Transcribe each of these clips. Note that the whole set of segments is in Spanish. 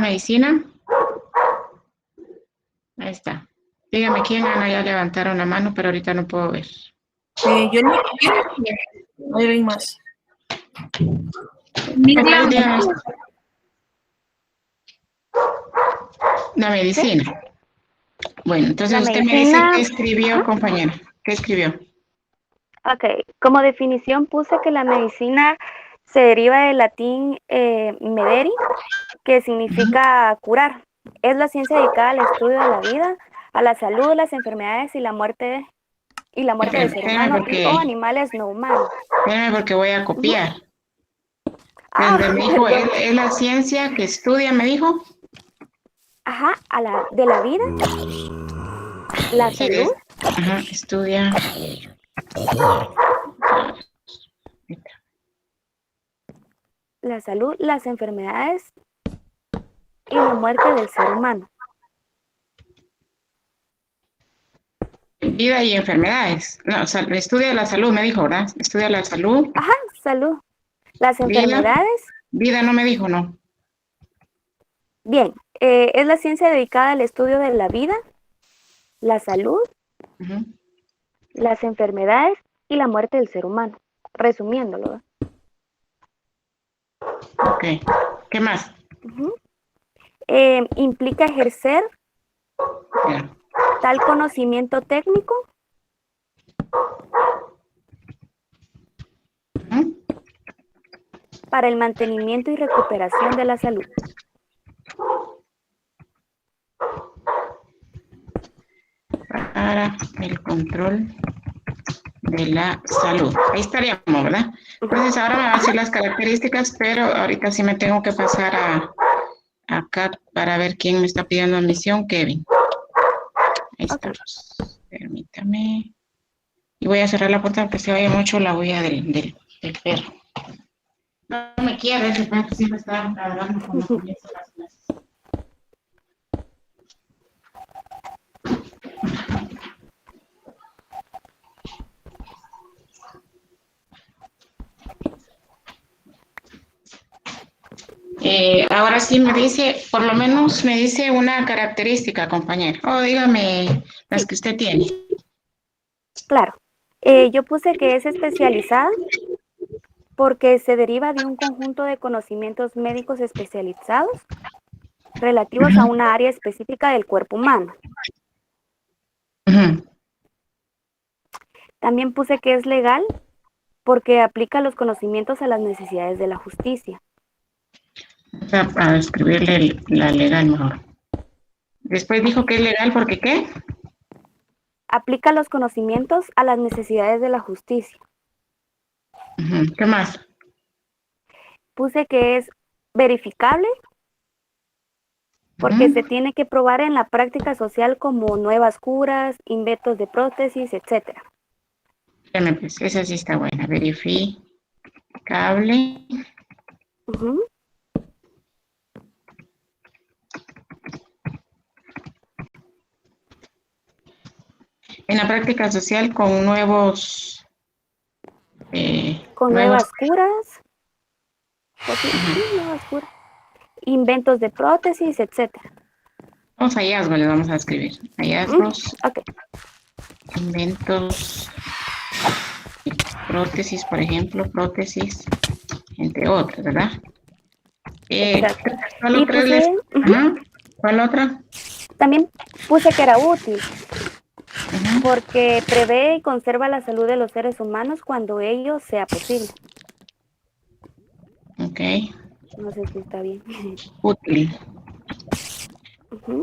medicina? Ahí está. Dígame quién, Ana, ya levantaron la mano, pero ahorita no puedo ver. Yo no hay más. Ok, Miriam, dígame. La medicina. Bueno, entonces La usted me dice medicina, qué escribió, ajá. compañera. ¿Qué escribió? Ok, como definición puse que la medicina se deriva del latín mederi, que significa curar. Es la ciencia dedicada al estudio de la vida, a la salud, las enfermedades y la muerte del ser humano y o animales no humanos. Espérame porque voy a copiar. Ah, Donde me dijo, perdón. es la ciencia que estudia, me dijo. Ajá, de la vida, la Sí, salud, ajá, estudia. las enfermedades y la muerte del ser humano. Vida y enfermedades. No, o sea, estudia la salud, me dijo, ¿verdad? Estudia la salud. Ajá, salud. Las Vida. enfermedades, Vida no me dijo, no. bien, es la ciencia dedicada al estudio de la vida, la salud, Ujú. las enfermedades y la muerte del ser humano. Resumiéndolo. Ok. ¿Qué más? Ujú. Implica ejercer Ya. tal conocimiento técnico Ujú. para el mantenimiento y recuperación de la salud. Para el control de la salud. Ahí estaríamos, ¿verdad? Entonces ahora me va a decir las características, pero ahorita sí me tengo que pasar acá para ver quién me está pidiendo admisión, Kevin. Ahí Ok. estamos. Permítame. Y voy a cerrar la puerta porque se oye mucho la huella del perro. No me quiere, ese perro siempre está hablando cuando comienza las clases. Ahora sí me dice, por lo menos me dice una característica, compañero. O dígame las Sí, que usted tiene. claro. Yo puse que es especializada porque se deriva de un conjunto de conocimientos médicos especializados relativos a una área específica del cuerpo humano. Ujú. También puse que es legal porque aplica los conocimientos a las necesidades de la justicia. A escribirle la legal mejor. Después dijo que es legal porque ¿qué? Aplica los conocimientos a las necesidades de la justicia. Ujú. ¿Qué más? Puse que es verificable porque se Ujú. tiene que probar en la práctica social como nuevas curas, inventos de prótesis, etc. Espérame, pues, esa sí está buena. Verificable. Ujú. En la práctica social con nuevos, Con nuevos, nuevas curas, sí, nuevas curas, inventos de prótesis, etc. hallazgos, les vamos a escribir. Hallazgos, Ok, inventos, prótesis, por ejemplo, prótesis, entre otras, ¿verdad? exacto. Solo Y tres les... puse, Ajá. ¿Cuál otra? también puse que era útil Ujú. porque prevé y conserva la salud de los seres humanos cuando ello sea posible. Ok. No sé si está bien. Útil. Ujú.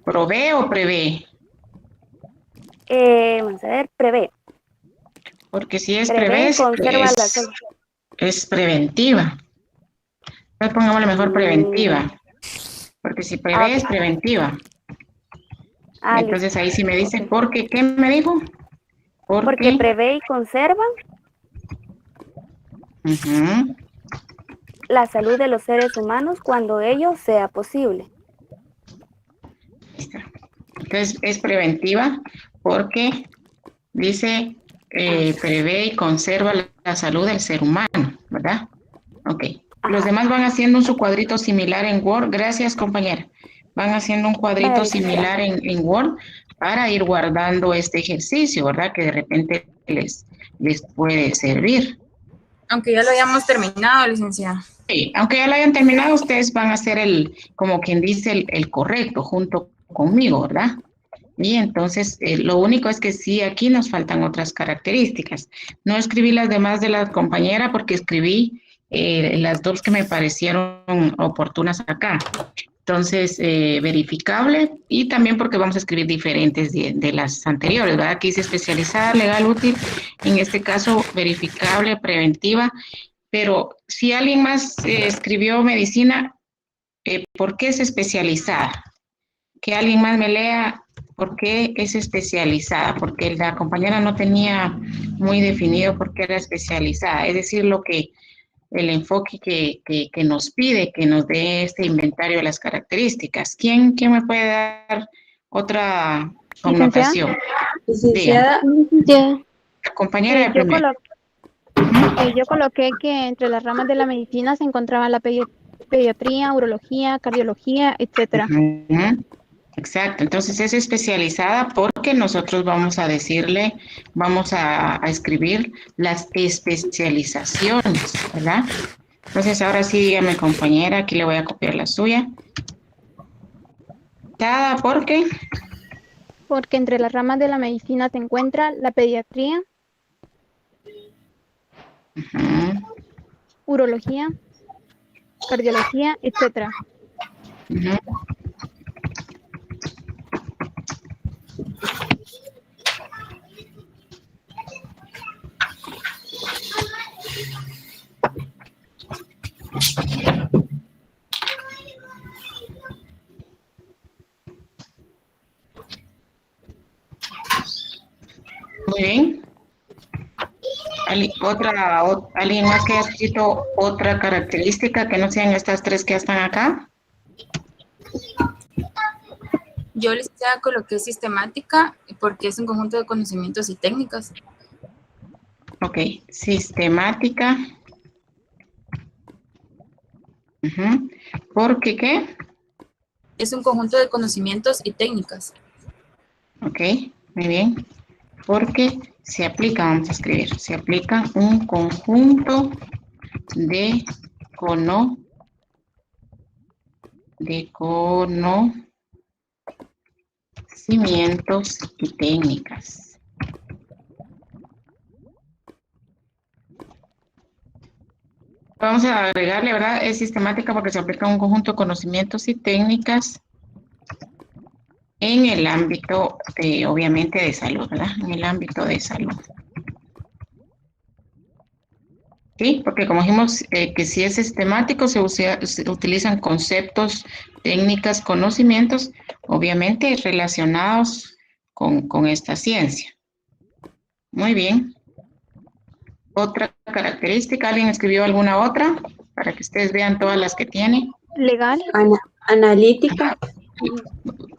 ¿Provee o prevé? Vamos a ver, prevé. Porque si es Prevé y prevé, conserva la salud. es preventiva. Entonces pongámosle mejor Mm, preventiva. Porque si prevé ok. es preventiva. Listo. Entonces ahí sí me dice, Ok. ¿por qué? ¿Qué me dijo? Porque Porque prevé y conserva ujú, la salud de los seres humanos cuando ello sea posible. está. Entonces es preventiva porque dice Ah, prevé y conserva la salud del ser humano, ¿verdad? Ok. Los demás van haciendo su cuadrito similar en Word. Gracias, compañera. Van haciendo un cuadrito Vale. similar en Word para ir guardando este ejercicio, ¿verdad? Que de repente les puede servir. Aunque ya lo hayamos terminado, licenciada. Sí, aunque ya lo hayan terminado, ustedes van a hacer como quien dice, el correcto junto conmigo, ¿verdad? Y entonces, lo único es que sí, aquí nos faltan otras características. No escribí las demás de la compañera porque escribí las dos que me parecieron oportunas acá. Entonces, verificable y también porque vamos a escribir diferentes de las anteriores, ¿verdad? Aquí dice especializada, legal, útil, en este caso verificable, preventiva, pero si alguien más escribió medicina, ¿por qué es especializada? Que alguien más me lea por qué es especializada, porque la compañera no tenía muy definido por qué era especializada, es decir, el enfoque que nos pide, que nos dé este inventario de las características. ¿Quién me puede dar otra connotación? Licenciada, Ya. Compañera de Yo, primero. yo coloqué que entre las ramas de la medicina se encontraban la pediatría, urología, cardiología, etcétera. Ujú. Exacto, entonces es especializada porque nosotros vamos a decirle, vamos a escribir las especializaciones, ¿verdad? Entonces ahora sí, dígame compañera, aquí le voy a copiar la suya. ¿Por qué? Porque entre las ramas de la medicina se encuentra la pediatría, Ujú, urología, cardiología, etcétera. ujú. Muy bien. ¿Alguien más que haya escrito otra característica que no sean estas tres que están acá? Yo, licenciada, coloqué sistemática porque es un conjunto de conocimientos y técnicas. Ok, sistemática. Ujú. ¿Por qué qué? Es un conjunto de conocimientos y técnicas. Ok, muy bien. Porque se aplica, vamos a escribir, se aplica un conjunto de conocimientos y técnicas. Vamos a agregarle, ¿verdad? Es sistemática porque se aplica un conjunto de conocimientos y técnicas en el ámbito, obviamente, de salud, ¿verdad? En el ámbito de salud. Sí, porque como dijimos que si es sistemático, se utilizan conceptos, técnicas, conocimientos, obviamente relacionados con esta ciencia. Muy bien. Otra característica, ¿alguien escribió alguna otra? Para que ustedes vean todas las que tiene. Legal, analítica.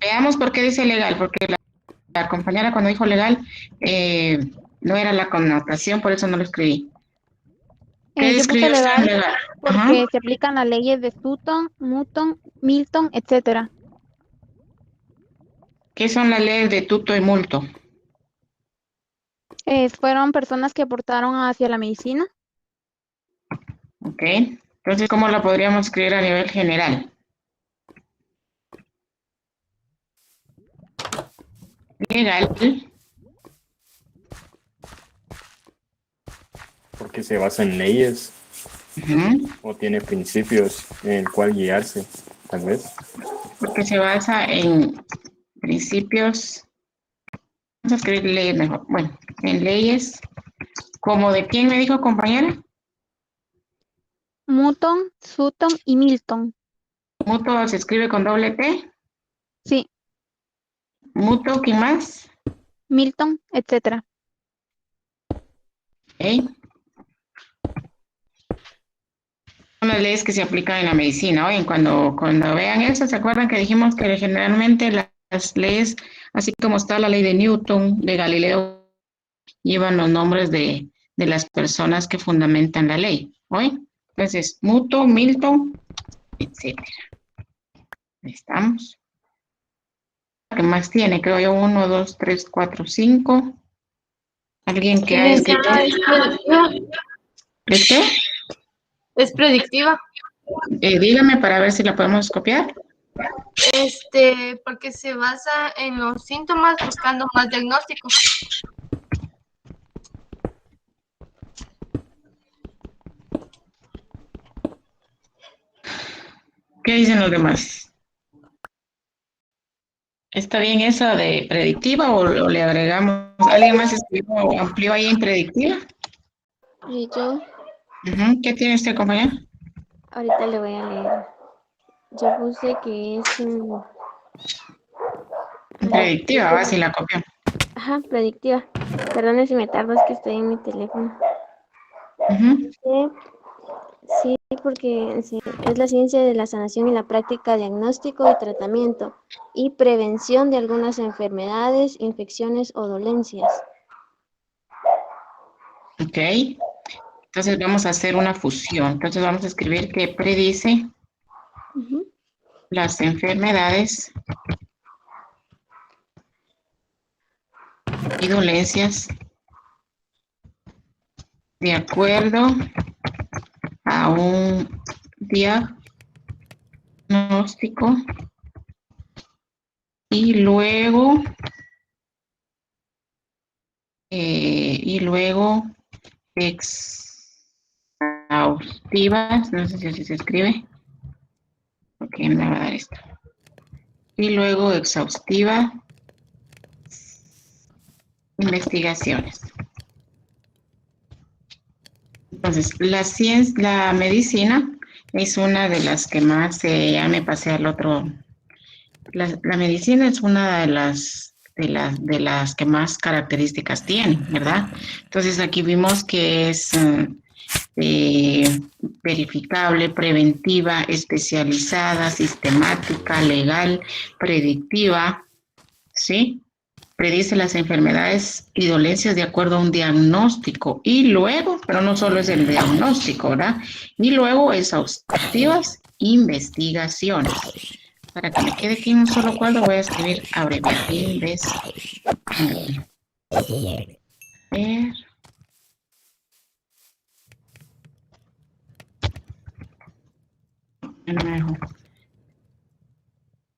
Veamos por qué dice legal, porque la compañera cuando dijo legal no era la connotación, por eso no lo escribí. ¿Qué yo puse escribió usted en legal legal? porque Ajá. se aplican las leyes de Sutton, Newton, Milton, etcétera. ¿Qué son las leyes de tuto y multo? Fueron personas que aportaron hacia la medicina. Ok. Entonces, ¿cómo la podríamos escribir a nivel general? Legal. Porque se basa en leyes Ujú. o tiene principios en el cual guiarse, tal vez. Porque se basa en principios. Vamos a escribir leyes mejor. Bueno, en leyes. ¿Como de quién me dijo, compañera? Newton, Sutton y Milton. Mutuo se escribe con doble T. Sí, Mutuo, ¿quién más? Milton, etcétera. Ok. Son las leyes que se aplican en la medicina. Oye, cuando vean eso, ¿se acuerdan que dijimos que generalmente las leyes, así como está la ley de Newton, de Galileo, llevan los nombres de las personas que fundamentan la ley? ¿Oye? Entonces, Muto, Milton, etcétera. Ahí estamos. ¿Qué más tiene? Creo yo 1, 2, 3, 4, 5. ¿Alguien que haya escrito? ¿Es qué? Es predictiva. Dígame para ver si la podemos copiar. Porque se basa en los síntomas buscando más diagnósticos. ¿Qué dicen los demás? ¿Está bien esa de predictiva o le agregamos? ¿Alguien más escribió o amplió ahí en predictiva? Y yo ¿Qué tiene usted, compañero? ahorita le voy a leer. Yo puse que es Predictiva, si la copió. ajá, predictiva. Perdone si me tardo, es que estoy en mi teléfono. Sí, porque es la ciencia de la sanación y la práctica, diagnóstico y tratamiento y prevención de algunas enfermedades, infecciones o dolencias. Ok. Entonces vamos a hacer una fusión. Entonces vamos a escribir que predice las enfermedades y dolencias de acuerdo a un diagnóstico y luego exhaustivas, no sé si así se escribe. Ok, me va a dar esto. Y luego exhaustiva investigaciones. Entonces, la medicina es una de las que más, ya me pasé al otro. La medicina es una de las que más características tiene, ¿verdad? Entonces, aquí vimos que es verificable, preventiva, especializada, sistemática, legal, predictiva, ¿sí? Predice las enfermedades y dolencias de acuerdo a un diagnóstico y luego, pero no solo es el diagnóstico, ¿verdad? Y luego exhaustivas investigaciones. Para que me quede aquí en un solo cuadro voy a escribir abreviar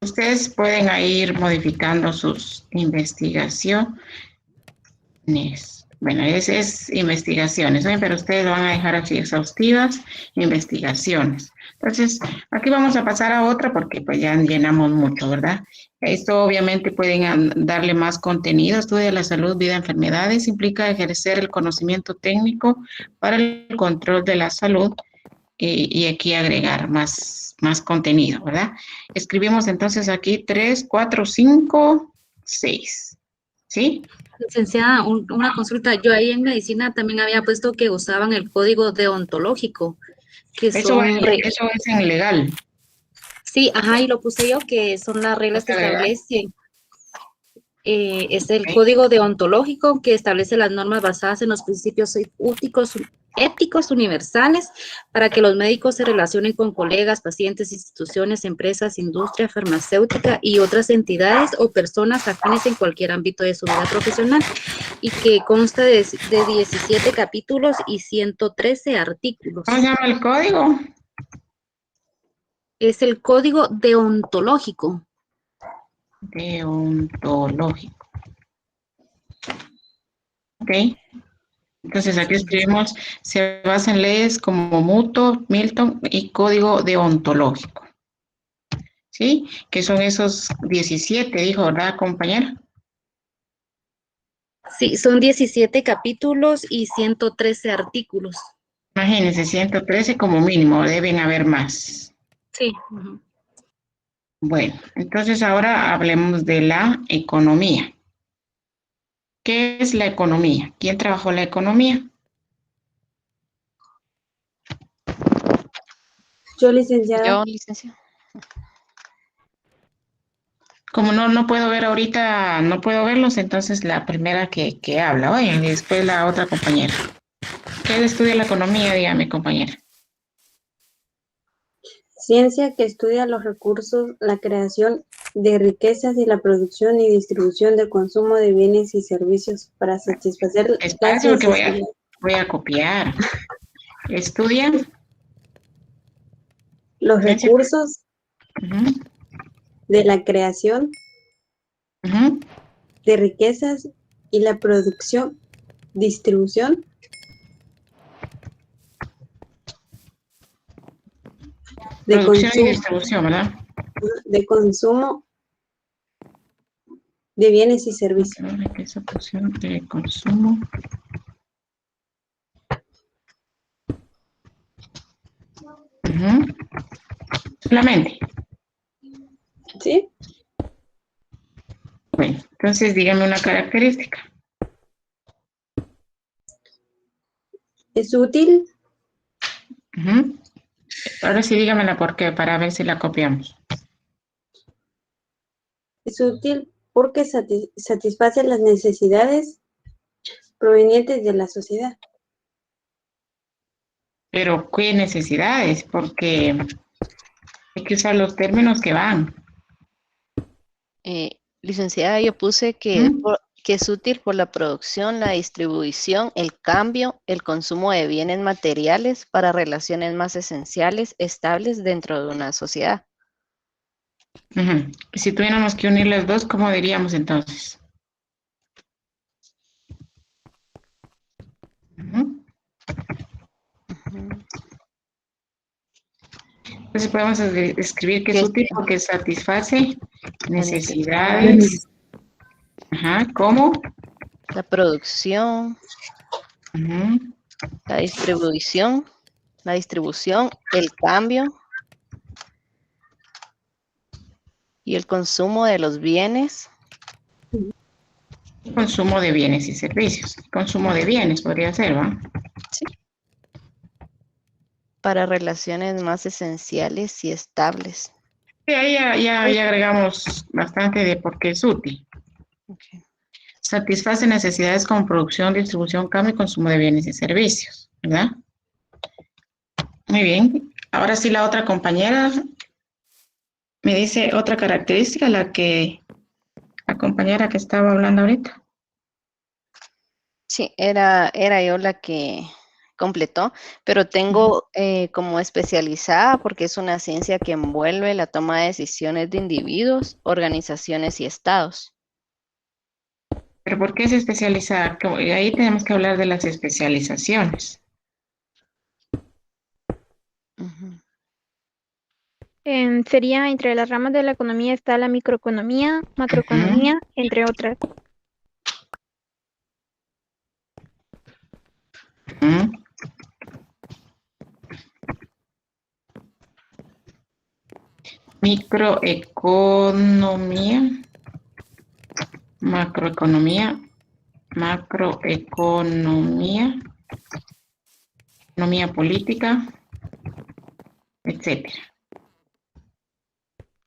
Ustedes pueden ir modificando sus investigaciones. Bueno, ese es investigaciones, ¿eh? Pero ustedes lo van a dejar así, exhaustivas, investigaciones. Entonces, aquí vamos a pasar a otra porque pues ya llenamos mucho, ¿verdad? Esto obviamente pueden darle más contenido. Estudio de la salud, vida, enfermedades. Implica ejercer el conocimiento técnico para el control de la salud y aquí agregar más contenido, ¿verdad? Escribimos entonces aquí 3, 4, 5, 6, ¿sí? Licenciada, una consulta. Yo ahí en medicina también había puesto que usaban el código deontológico, que Eso es en legal. Sí, ajá, y lo puse yo, que son las reglas que establecen. Es el código deontológico que establece las normas basadas en los principios éticos universales para que los médicos se relacionen con colegas, pacientes, instituciones, empresas, industria farmacéutica y otras entidades o personas afines en cualquier ámbito de su vida profesional, y que consta de 17 capítulos y 113 artículos. ¿Cómo se llama el código? Es el código deontológico. Deontológico. Ok. Entonces aquí escribimos, se basa en leyes como Muto, Milton y código deontológico. ¿Sí? Que son esos 17, dijo, ¿verdad, compañera? Sí, son 17 capítulos y 113 artículos. Imagínense, 113 como mínimo, deben haber más. Sí. Bueno, entonces ahora hablemos de la economía. ¿Qué es la economía? ¿Quién trabajó la economía? Yo, licenciada. Yo, licenciada. Como no puedo ver ahorita, no puedo verlos, entonces la primera que habla, oye, y después la otra compañera. ¿Qué estudia la economía? Dígame, compañera. Ciencia que estudia los recursos, la creación de riquezas y la producción y distribución de consumo de bienes y servicios para satisfacer las Espacio, porque necesidades. voy a copiar. Estudia. Los Ciencia. recursos Ujú, de la creación ujú. de riquezas y la producción, distribución de Producción y consumo, distribución, ¿verdad? de consumo de bienes y servicios. Riqueza, producción de consumo. Ujú. Solamente. ¿Sí? Bueno, entonces dígame una característica. Es útil, Ujú. Ahora sí dígamela por qué, para ver si la copiamos. porque satisface las necesidades provenientes de la sociedad. Pero, ¿qué necesidades? Porque hay que usar los términos que van. Licenciada, yo puse que, que es útil por la producción, la distribución, el cambio, el consumo de bienes materiales para relaciones más esenciales, estables dentro de una sociedad. Ujú. Si tuviéramos que unir las dos, ¿cómo diríamos entonces? Ujú. Entonces podemos escribir que es útil porque satisface necesidades. Ajá, ¿cómo? La producción, Ujú. la distribución, el cambio y el consumo de los bienes. Consumo de bienes y servicios. Consumo de bienes podría ser, ¿va? Sí. Para relaciones más esenciales y estables. Sí, ahí ya agregamos bastante de por qué es útil. Okay. Satisface necesidades como producción, distribución, cambio y consumo de bienes y servicios, ¿verdad? Muy bien. Ahora sí la otra compañera me dice otra característica, la compañera que estaba hablando ahorita. Sí, era yo la que completó, pero tengo como especializada porque es una ciencia que envuelve la toma de decisiones de individuos, organizaciones y estados. ¿Pero por qué es especializada? Ahí tenemos que hablar de las especializaciones. Ujú. Sería entre las ramas de la economía está la microeconomía, macroeconomía, entre otras. Ujú. Microeconomía, macroeconomía, economía política, etcétera.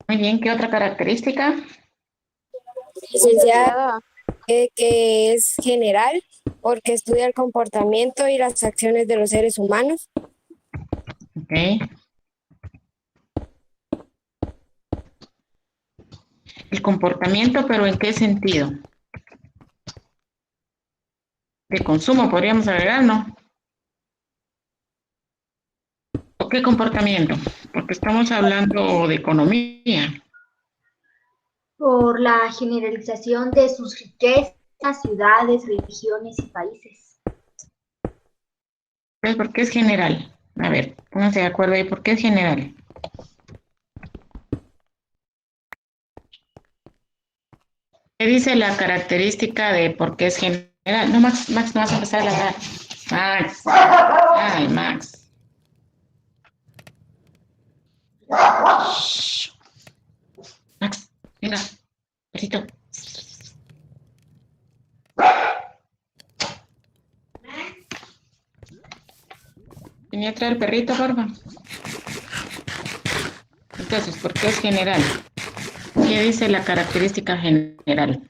Muy bien, ¿qué otra característica? Licenciada, que es general porque estudia el comportamiento y las acciones de los seres humanos. Ok. El comportamiento, pero ¿en qué sentido? De consumo, podríamos agregar, ¿no? ¿O qué comportamiento? Porque estamos hablando de economía. Por la generalización de sus riquezas, ciudades, regiones y países. ¿Por qué es general? A ver, pónganse de acuerdo ahí, ¿por qué es general? ¿Qué dice la característica de por qué es general? No, Max, no vas a empezar a hablar. Max. Ay, Max. Shh. Max, venga, perrito. Venía a traer el perrito, por favor. Entonces, ¿por qué es general? ¿Qué dice la característica general?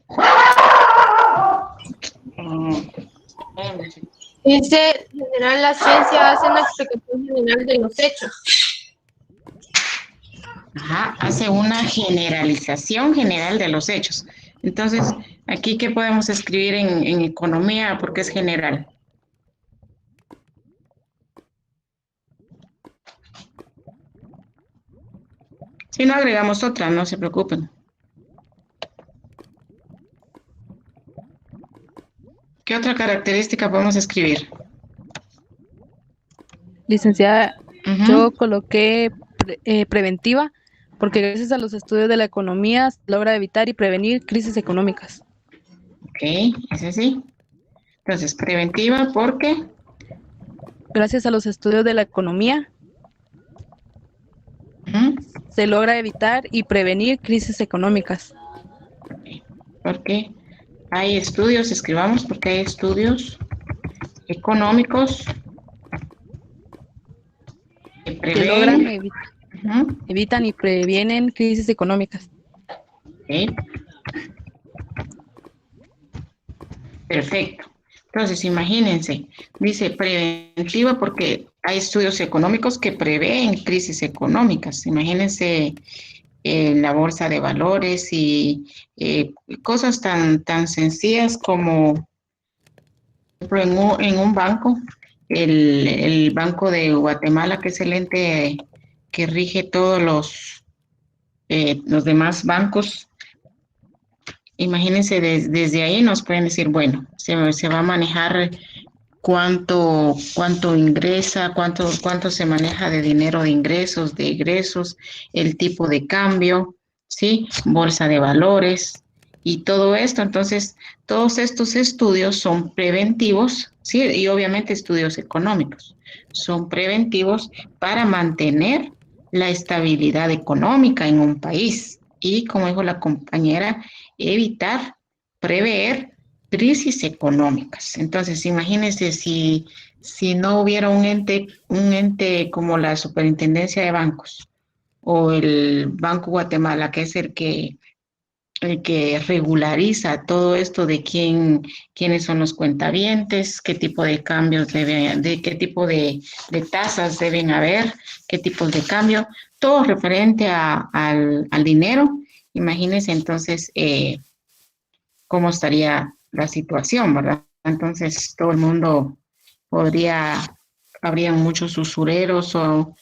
Dice, en general, la ciencia hace una explicación general de los hechos. Ajá, hace una generalización general de los hechos. Entonces, aquí, ¿qué podemos escribir en economía? Porque es general. Si no, agregamos otra, no se preocupen. ¿Qué otra característica podemos escribir? Licenciada, yo coloqué preventiva porque gracias a los estudios de la economía se logra evitar y prevenir crisis económicas. Ok, ese sí. Entonces, preventiva porque Gracias a los estudios de la economía se logra evitar y prevenir crisis económicas. porque hay estudios, escribamos, porque hay estudios económicos Que logran evitan y previenen crisis económicas. Ok. Perfecto. Entonces, imagínense, dice preventiva porque hay estudios económicos que prevén crisis económicas. Imagínense la bolsa de valores y cosas tan sencillas como en un banco, el Banco de Guatemala, que es el ente que rige todos los demás bancos. Imagínense, desde ahí nos pueden decir, bueno, se va a manejar cuánto ingresa, cuánto se maneja de dinero de ingresos, el tipo de cambio, ¿sí? Bolsa de valores y todo esto. Entonces, todos estos estudios son preventivos, ¿sí? Y obviamente estudios económicos. Son preventivos para mantener la estabilidad económica en un país. Y, como dijo la compañera, evitar, prever crisis económicas. Entonces, imagínense si no hubiera un ente como la Superintendencia de Bancos o el Banco Guatemala, que es el que regulariza todo esto de quiénes son los cuentavientes, qué tipo de cambios qué tipo de tasas deben haber, qué tipos de cambio, todo referente al dinero. Imagínense entonces cómo estaría la situación, ¿verdad? Entonces todo el mundo habrían muchos usureros o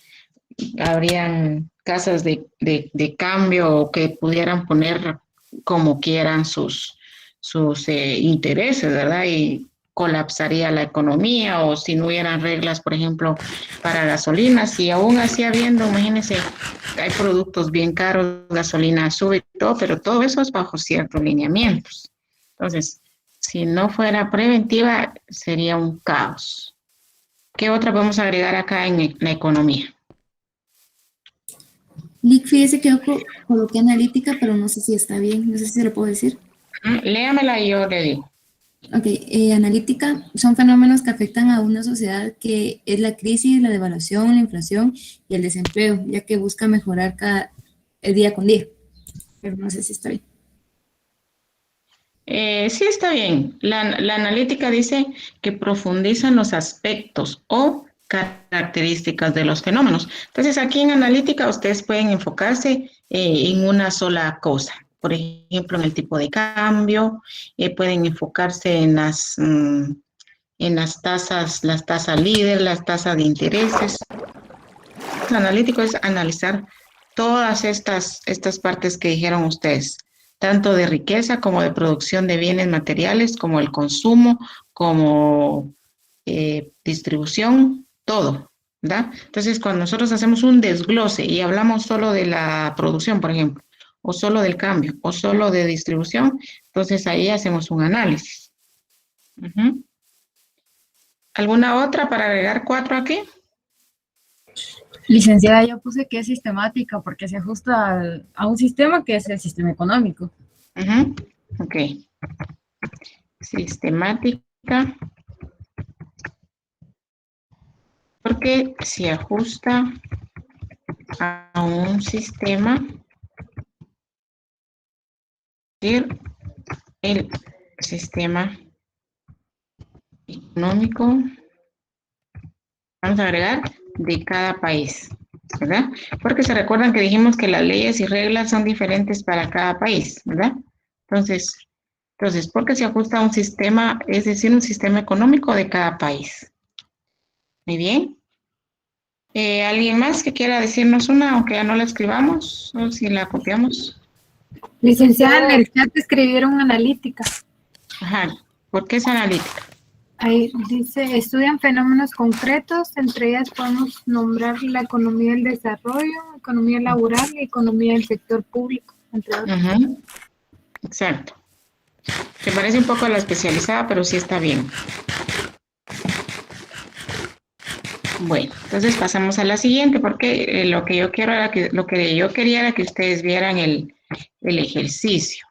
habrían casas de cambio que pudieran poner como quieran sus intereses, ¿verdad? Y colapsaría la economía, o si no hubieran reglas, por ejemplo, para gasolinas, y aún así habiendo, imagínense, hay productos bien caros, gasolina sube y todo, pero todo eso es bajo ciertos lineamientos. Entonces, si no fuera preventiva, sería un caos. ¿Qué otra podemos agregar acá en la economía? Nick, fíjese que yo coloqué analítica, pero no sé si está bien, no sé si se lo puedo decir. Léamela y yo le digo. Ok, analítica son fenómenos que afectan a una sociedad, que es la crisis, la devaluación, la inflación y el desempleo, ya que busca mejorar día con día. Pero no sé si está bien. Sí, está bien. La analítica dice que profundizan los aspectos o características de los fenómenos. Entonces, aquí en analítica ustedes pueden enfocarse en una sola cosa. Por ejemplo, en el tipo de cambio, pueden enfocarse en las tasas líder, las tasas de intereses. Lo analítico es analizar todas estas partes que dijeron ustedes, tanto de riqueza como de producción de bienes materiales, como el consumo, como distribución, todo, ¿verdad? Entonces, cuando nosotros hacemos un desglose y hablamos solo de la producción, por ejemplo, o solo del cambio, o solo de distribución, entonces ahí hacemos un análisis. ¿Alguna otra para agregar 4 aquí? Licenciada, yo puse que es sistemática porque se ajusta a un sistema que es el sistema económico. Ok. Sistemática porque se ajusta a un sistema, el sistema económico, vamos a agregar, de cada país. ¿verdad? Porque se recuerdan que dijimos que las leyes y reglas son diferentes para cada país, ¿verdad? Entonces, porque se ajusta a un sistema, es decir, un sistema económico de cada país. Muy bien. ¿Alguien más que quiera decirnos una, aunque ya no la escribamos, o si la copiamos? Licenciada, en el chat escribieron analítica. Ajá. ¿Por qué es analítica? Ahí dice, estudian fenómenos concretos, entre ellas podemos nombrar la economía del desarrollo, economía laboral y economía del sector público, entre otros. Uh-huh. Exacto. Se parece un poco a la especializada, pero sí está bien. Bueno, entonces pasamos a la siguiente, porque lo que yo quería era que ustedes vieran el ejercicio.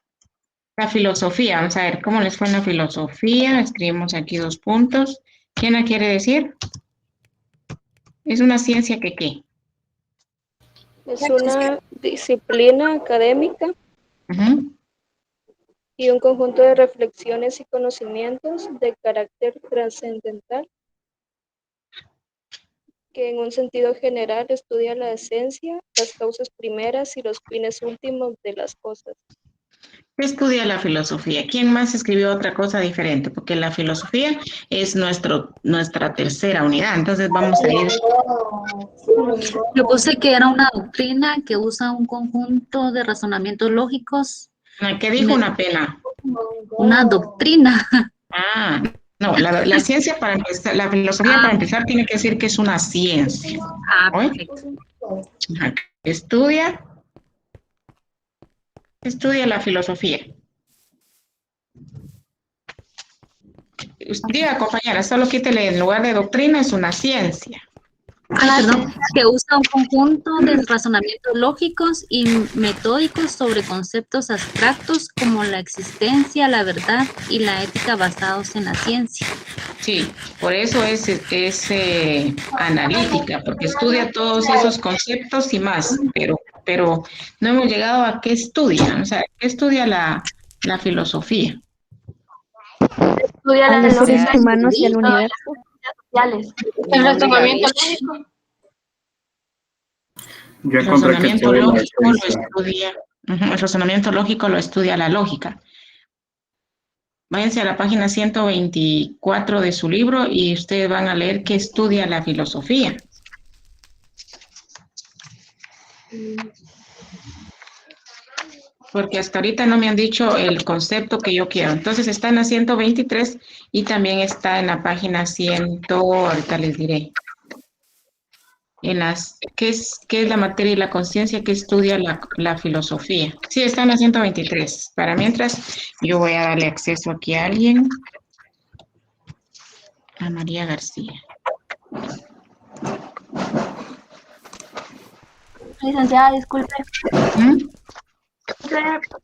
La filosofía, vamos a ver cómo les fue en la filosofía. Escribimos aquí 2 puntos. ¿Quién la quiere decir? ¿Es una ciencia que qué? Es una disciplina académica y un conjunto de reflexiones y conocimientos de carácter trascendental que en un sentido general estudia la esencia, las causas primeras y los fines últimos de las cosas. ¿Qué estudia la filosofía? ¿Quién más escribió otra cosa diferente? Porque la filosofía es nuestra tercera unidad, entonces vamos a ir. Yo puse que era una doctrina que usa un conjunto de razonamientos lógicos. ¿Qué dijo una pena? Una doctrina. Ah, no, la ciencia para empezar, la filosofía para empezar tiene que decir que es una ciencia. Perfecto. Estudia la filosofía. Diga, compañera, solo quítele en lugar de doctrina, es una ciencia. Perdón, que usa un conjunto de razonamientos lógicos y metódicos sobre conceptos abstractos como la existencia, la verdad y la ética basados en la ciencia. Sí, por eso es analítica, porque estudia todos esos conceptos y más, pero no hemos llegado a qué estudia, o sea, ¿qué estudia la filosofía? Estudia los seres humanos y el universo. Sociales. El razonamiento lógico. El razonamiento lógico lo estudia. El razonamiento lógico lo estudia la lógica. Váyanse a la página 124 de su libro y ustedes van a leer qué estudia la filosofía. Porque hasta ahorita no me han dicho el concepto que yo quiero. Entonces está en la 123 y también está en la página 100, ahorita les diré. ¿Qué es la materia y la conciencia que estudia la filosofía? Sí, está en la 123. Para mientras, yo voy a darle acceso aquí a alguien. A María García. Licenciada, disculpe.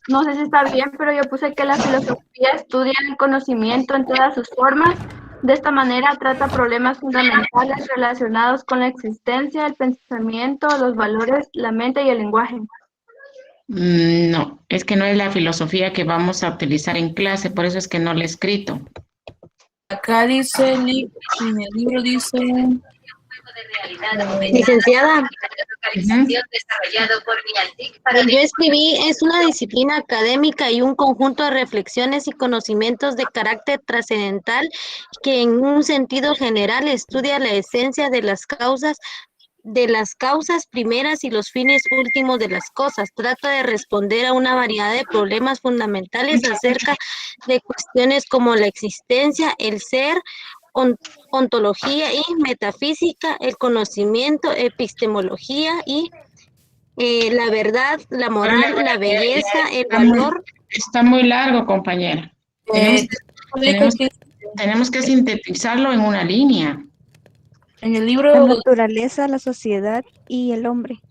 No sé si está bien, pero yo puse que la filosofía estudia el conocimiento en todas sus formas. De esta manera trata problemas fundamentales relacionados con la existencia, el pensamiento, los valores, la mente y el lenguaje. No, es que no es la filosofía que vamos a utilizar en clase, por eso es que no la he escrito. Acá dice, en el libro dice... Licenciada, yo escribí, es una disciplina académica y un conjunto de reflexiones y conocimientos de carácter trascendental que en un sentido general estudia la esencia de las causas primeras y los fines últimos de las cosas. Trata de responder a una variedad de problemas fundamentales acerca de cuestiones como la existencia, el ser, ontología y metafísica, el conocimiento, epistemología y la verdad, la moral, la belleza, el valor. Está muy largo, compañera. Tenemos que sintetizarlo en una línea. En el libro... La naturaleza, la sociedad y el hombre.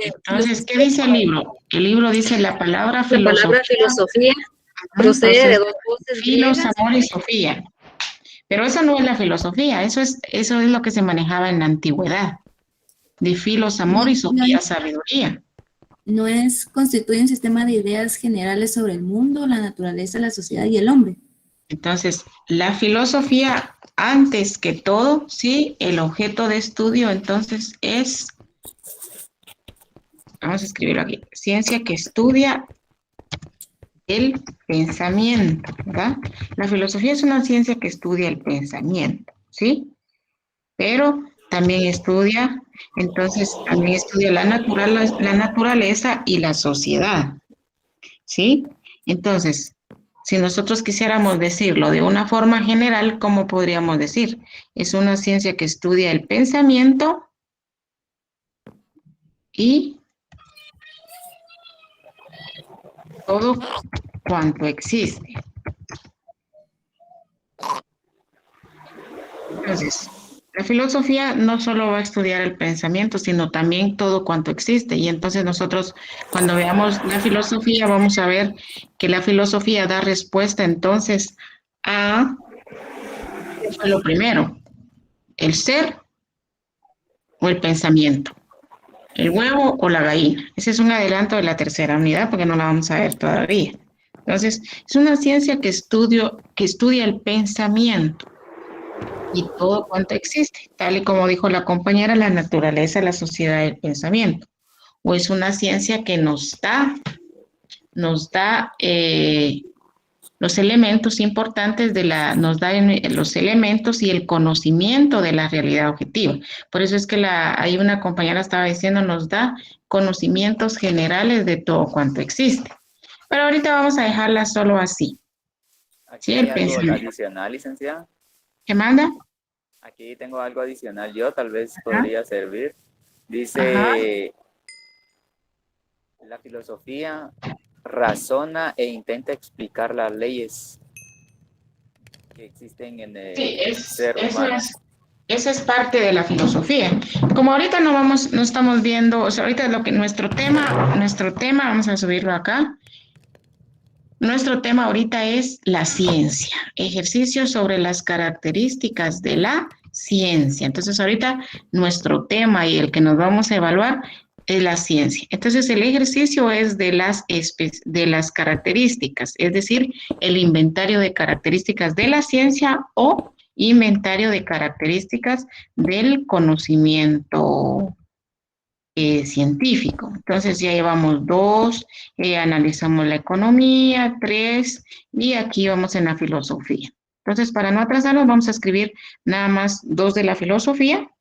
Entonces, ¿qué dice el libro? El libro dice la palabra filosofía. La palabra filosofía procede de dos voces Filos, griegas. amor y Sofía. Pero eso no es la filosofía, eso es lo que se manejaba en la antigüedad. De filos, amor y Sofía, sabiduría. No constituye un sistema de ideas generales sobre el mundo, la naturaleza, la sociedad y el hombre. Entonces, la filosofía antes que todo, sí, el objeto de estudio entonces es, vamos a escribirlo aquí, ciencia que estudia el pensamiento, ¿verdad? La filosofía es una ciencia que estudia el pensamiento, ¿sí? Pero también estudia, entonces, también estudia la naturaleza y la sociedad, ¿sí? Entonces, si nosotros quisiéramos decirlo de una forma general, ¿cómo podríamos decir? Es una ciencia que estudia el pensamiento y todo cuanto existe. Entonces, la filosofía no solo va a estudiar el pensamiento, sino también todo cuanto existe. Y entonces nosotros, cuando veamos la filosofía, vamos a ver que la filosofía da respuesta entonces a, ¿qué fue lo primero? ¿El ser o el pensamiento? ¿El huevo o la gallina? Ese es un adelanto de la tercera unidad porque no la vamos a ver todavía. Entonces, es una ciencia que estudia el pensamiento y todo cuanto existe, tal y como dijo la compañera, la naturaleza, la sociedad del pensamiento. O es una ciencia que nos da los elementos importantes nos da los elementos y el conocimiento de la realidad objetiva. Por eso es que ahí una compañera estaba diciendo, nos da conocimientos generales de todo cuanto existe. Pero ahorita vamos a dejarla solo así. Aquí ¿Sí? hay El algo pensamiento. adicional, licenciada. ¿Qué manda? Aquí tengo algo adicional yo, tal vez podría servir. Dice, la filosofía razona e intenta explicar las leyes que existen en el ser humano. Esa es parte de la filosofía. Como ahorita no estamos viendo, o sea, ahorita nuestro tema, vamos a subirlo acá. Nuestro tema ahorita es la ciencia, ejercicios sobre las características de la ciencia. Entonces ahorita nuestro tema y el que nos vamos a evaluar es la ciencia. Entonces el ejercicio es de las características, es decir, el inventario de características de la ciencia o inventario de características del conocimiento científico. Entonces ya llevamos 2, analizamos la economía, 3, y aquí vamos en la filosofía. Entonces, para no atrasarnos, vamos a escribir nada más 2 de la filosofía.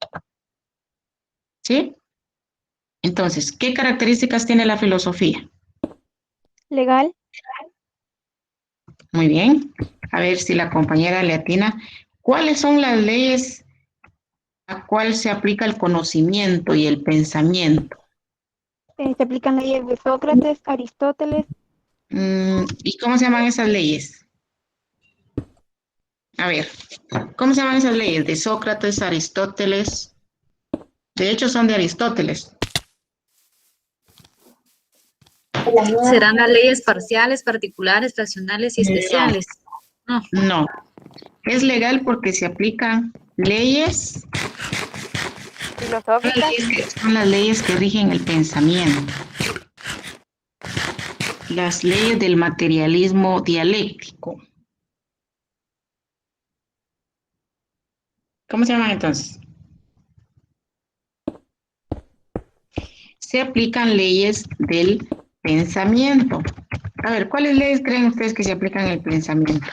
¿Sí? Entonces, ¿qué características tiene la filosofía? Legal. Muy bien. A ver si la compañera le atina. ¿Cuáles son las leyes a cuál se aplica el conocimiento y el pensamiento? Se aplican leyes de Sócrates, Aristóteles. ¿Y cómo se llaman esas leyes? A ver, ¿cómo se llaman esas leyes? De Sócrates, Aristóteles. De hecho, son de Aristóteles. ¿Serán las leyes parciales, particulares, racionales y especiales? No. Es legal porque se aplican leyes filosóficas. Son las leyes que rigen el pensamiento. Las leyes del materialismo dialéctico. ¿Cómo se llaman entonces? Se aplican leyes del pensamiento. A ver, ¿cuáles leyes creen ustedes que se aplican en el pensamiento?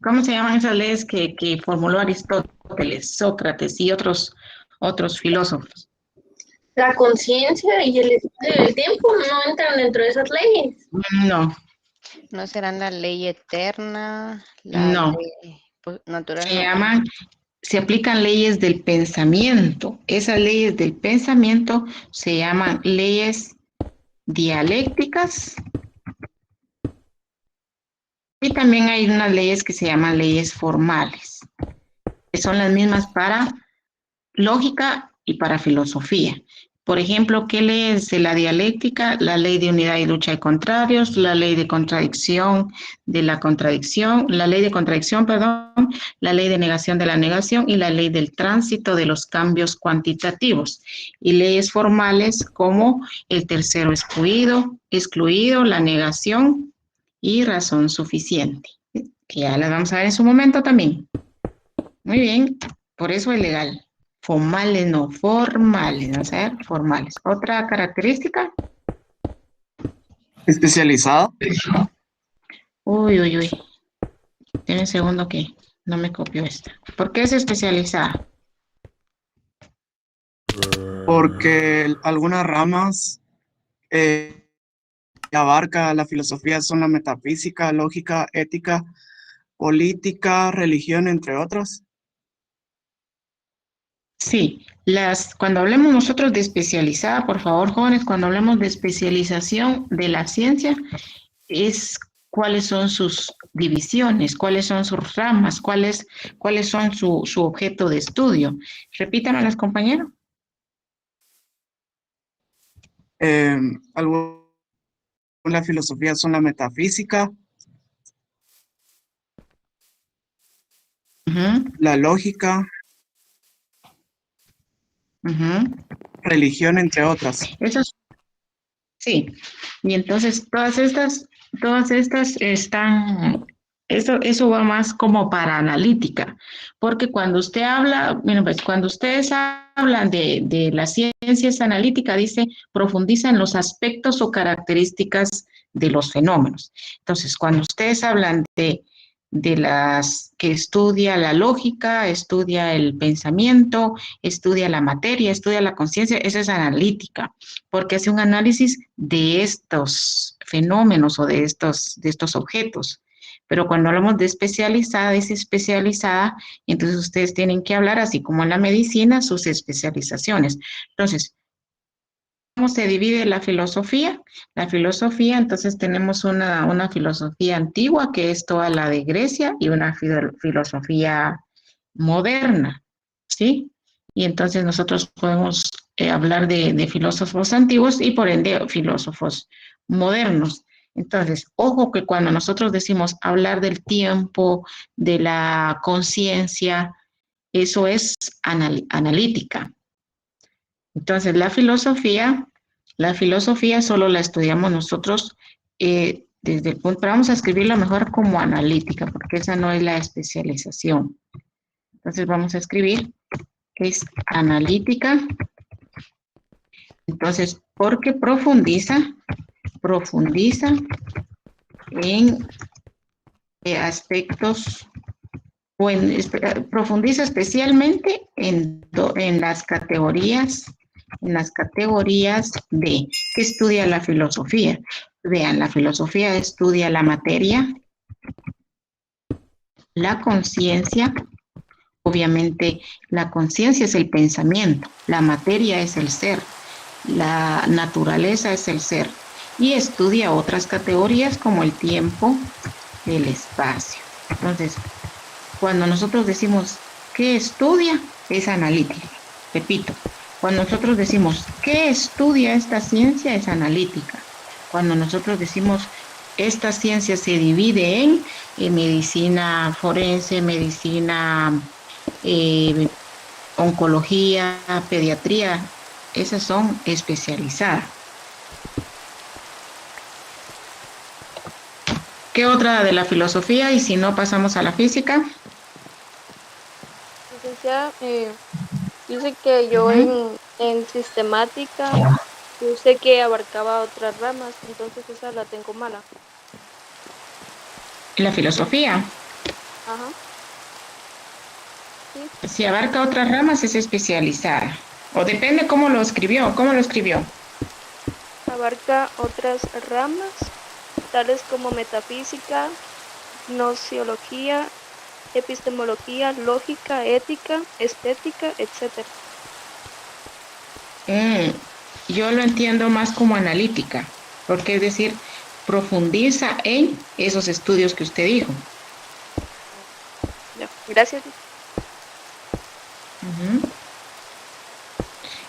¿Cómo se llaman esas leyes que formuló Aristóteles, Sócrates y otros filósofos? La conciencia y el tiempo no entran dentro de esas leyes. No. ¿No serán la ley eterna? No. Ley natural. Se aplican leyes del pensamiento. Esas leyes del pensamiento se llaman leyes dialécticas. Y también hay unas leyes que se llaman leyes formales, que son las mismas para lógica y para filosofía. Por ejemplo, ¿qué ley es de la dialéctica? La ley de unidad y lucha de contrarios, la ley de contradicción de la contradicción, la ley de contradicción, perdón, la ley de negación de la negación y la ley del tránsito de los cambios cuantitativos. Y leyes formales como el tercero excluido, la negación y razón suficiente, que ya las vamos a ver en su momento también. Muy bien, por eso es legal. Formales, no formales, vamos a ver, formales. ¿Otra característica? Especializada. Uy, uy, uy. Tiene un segundo que no me copió esta. ¿Por qué es especializada? Porque algunas ramas abarca la filosofía son la metafísica, lógica, ética, política, religión, entre otras. Sí, cuando hablemos nosotros de especializada, por favor, jóvenes, cuando hablemos de especialización de la ciencia, es cuáles son sus divisiones, cuáles son sus ramas, cuáles son su objeto de estudio. Repítanme, compañeros. La filosofía son la metafísica, la lógica, religión, entre otras. Sí, y entonces todas estas están, eso va más como para analítica, porque cuando usted habla, bueno, pues cuando ustedes hablan de las ciencias analíticas, dice, profundiza en los aspectos o características de los fenómenos. Entonces, cuando ustedes hablan de las que estudia la lógica, estudia el pensamiento, estudia la materia, estudia la conciencia, eso es analítica, porque hace un análisis de estos fenómenos o de estos objetos. Pero cuando hablamos de especializada, es especializada, y entonces ustedes tienen que hablar, así como en la medicina, sus especializaciones. Entonces, ¿cómo se divide la filosofía? La filosofía, entonces tenemos una filosofía antigua, que es toda la de Grecia, y una filosofía moderna, ¿sí? Y entonces nosotros podemos hablar de filósofos antiguos y por ende filósofos modernos. Entonces, ojo que cuando nosotros decimos hablar del tiempo, de la conciencia, eso es analítica. Entonces, la filosofía solo la estudiamos nosotros desde el punto, pero vamos a escribirlo mejor como analítica, porque esa no es la especialización. Entonces, vamos a escribir que es analítica. Entonces, porque profundiza en aspectos, profundiza especialmente en las categorías de que estudia la filosofía. Vean, la filosofía estudia la materia, la conciencia. Obviamente, la conciencia es el pensamiento, la materia es el ser, la naturaleza es el ser, y estudia otras categorías como el tiempo, el espacio. Entonces, cuando nosotros decimos ¿qué estudia? Es analítica. Repito, cuando nosotros decimos ¿qué estudia esta ciencia? Es analítica. Cuando nosotros decimos esta ciencia se divide en medicina forense, medicina oncología, pediatría, esas son especializadas. ¿Qué otra de la filosofía? Y si no, pasamos a la física. Licenciada, dice que yo en sistemática puse que abarcaba otras ramas, entonces esa la tengo mala. ¿La filosofía? Ajá. Sí. Si abarca otras ramas, es especializada. O depende cómo lo escribió. ¿Cómo lo escribió? Abarca otras ramas, tales como metafísica, gnoseología, epistemología, lógica, ética, estética, etc. Yo lo entiendo más como analítica, porque es decir, profundiza en esos estudios que usted dijo. Ya, gracias.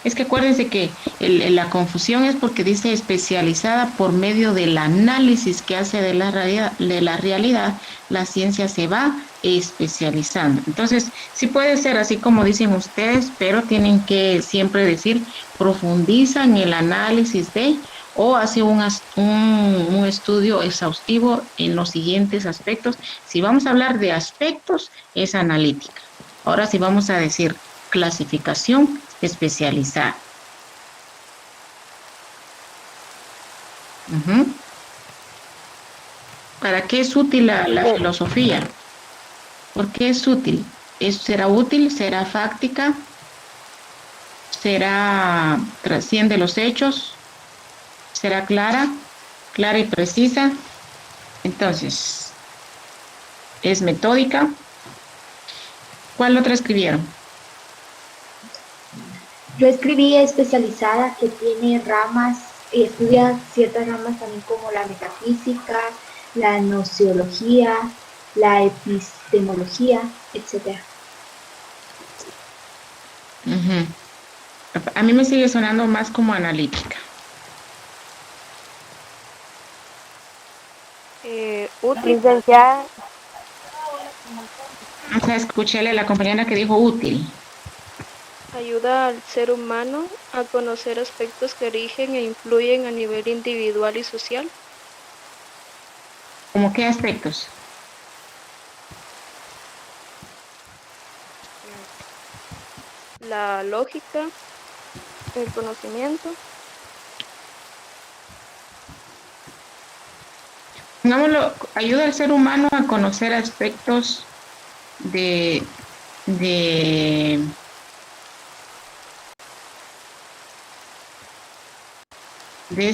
Es que acuérdense que la confusión es porque dice especializada por medio del análisis que hace de la realidad, la ciencia se va especializando. Entonces, sí puede ser así como dicen ustedes, pero tienen que siempre decir profundiza en el análisis de, o hace un estudio exhaustivo en los siguientes aspectos. Si vamos a hablar de aspectos, es analítica. Ahora sí vamos a decir clasificación especializada. ¿Para qué es útil la filosofía? ¿Por qué es útil? ¿Será útil? ¿Será fáctica? ¿Será trasciende los hechos? ¿Será clara y precisa? Entonces, ¿es metódica? ¿Cuál otra escribieron? Yo escribí especializada, que tiene ramas, y estudia ciertas ramas también como la metafísica, la nociología, la epistemología, etc. A mí me sigue sonando más como analítica. Útil. Licenciada. O sea, escúchale a la compañera que dijo útil. Ayuda al ser humano a conocer aspectos que rigen e influyen a nivel individual y social. ¿Cómo qué aspectos? La lógica, el conocimiento. Pongámoslo, ayuda al ser humano a conocer aspectos de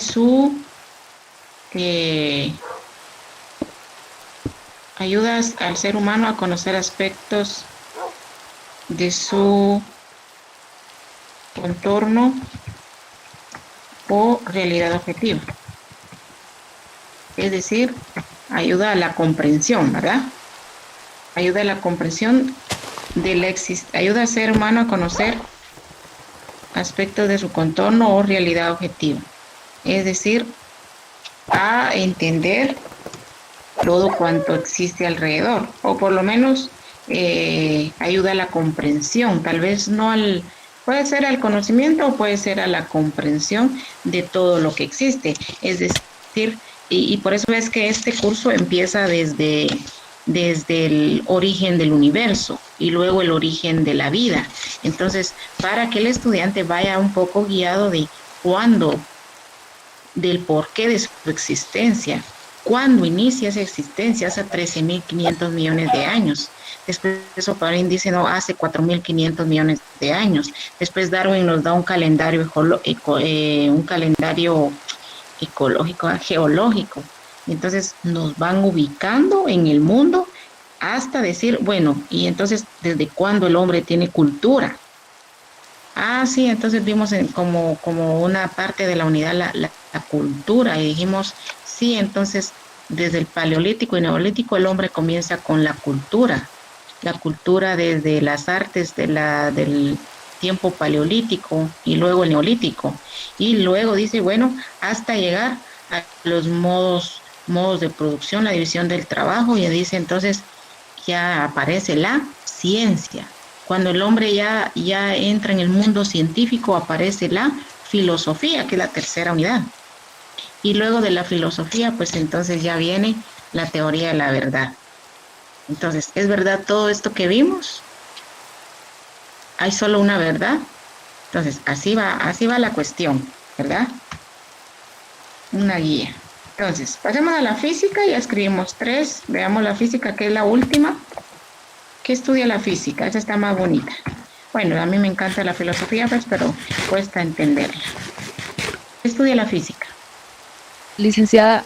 su ayudas al ser humano a conocer aspectos de su contorno o realidad objetiva. Es decir, ayuda a la comprensión, ¿verdad? Ayuda a la comprensión ayuda al ser humano a conocer aspectos de su contorno o realidad objetiva. Es decir, a entender todo cuanto existe alrededor, o por lo menos ayuda a la comprensión, tal vez no puede ser al conocimiento o puede ser a la comprensión de todo lo que existe. Es decir, y por eso es que este curso empieza desde el origen del universo y luego el origen de la vida. Entonces, para que el estudiante vaya un poco guiado de cuándo, del porqué de su existencia, cuándo inicia esa existencia, hace 13.500 millones de años. Después Oparin dice, no, hace 4.500 millones de años. Después Darwin nos da un calendario ecológico, geológico. Entonces nos van ubicando en el mundo hasta decir, bueno, y entonces, ¿desde cuándo el hombre tiene cultura? Sí, entonces vimos como una parte de la unidad la cultura y dijimos, sí, entonces desde el paleolítico y neolítico el hombre comienza con la cultura desde las artes del tiempo paleolítico y luego el neolítico, y luego dice, bueno, hasta llegar a los modos de producción, la división del trabajo, y dice entonces ya aparece la ciencia. Cuando el hombre ya entra en el mundo científico, aparece la filosofía, que es la tercera unidad. Y luego de la filosofía, pues entonces ya viene la teoría de la verdad. Entonces, ¿es verdad todo esto que vimos? ¿Hay solo una verdad? Entonces, así va la cuestión, ¿verdad? Una guía. Entonces, pasemos a la física, ya escribimos 3. Veamos la física, que es la última. ¿Qué estudia la física? Esa está más bonita. Bueno, a mí me encanta la filosofía, pues, pero cuesta entenderla. ¿Qué estudia la física? Licenciada,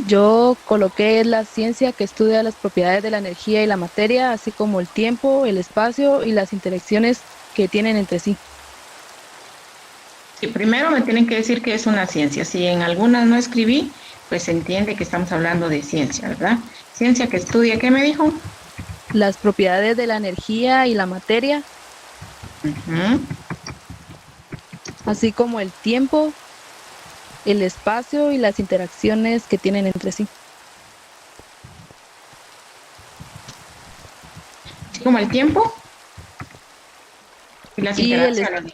yo coloqué la ciencia que estudia las propiedades de la energía y la materia, así como el tiempo, el espacio y las interacciones que tienen entre sí. Sí, primero me tienen que decir que es una ciencia. Si en algunas no escribí, pues se entiende que estamos hablando de ciencia, ¿verdad? Ciencia que estudia, ¿qué me dijo? Las propiedades de la energía y la materia, así como el tiempo, el espacio y las interacciones que tienen entre sí. ¿Así como el tiempo? Y las interacciones.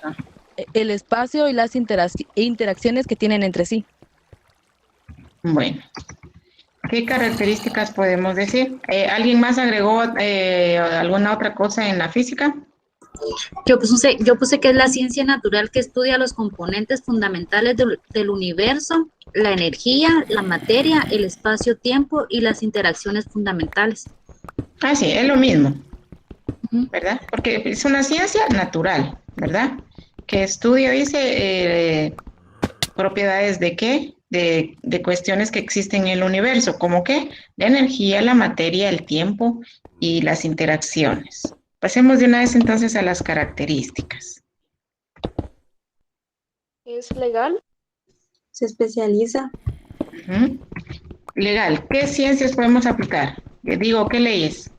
El espacio y las interacciones que tienen entre sí. Bueno, ¿Qué características podemos decir? ¿Alguien más agregó alguna otra cosa en la física? Yo puse que es la ciencia natural que estudia los componentes fundamentales del universo, la energía, la materia, el espacio-tiempo y las interacciones fundamentales. Ah, sí, es lo mismo, ¿verdad? Porque es una ciencia natural, ¿verdad? Que estudia, dice, propiedades de qué, de cuestiones que existen en el universo, como qué, la energía, la materia, el tiempo y las interacciones. Pasemos de una vez entonces a las características. ¿Es legal? Se especializa. Legal. ¿Qué ciencias podemos aplicar? Digo, ¿qué leyes?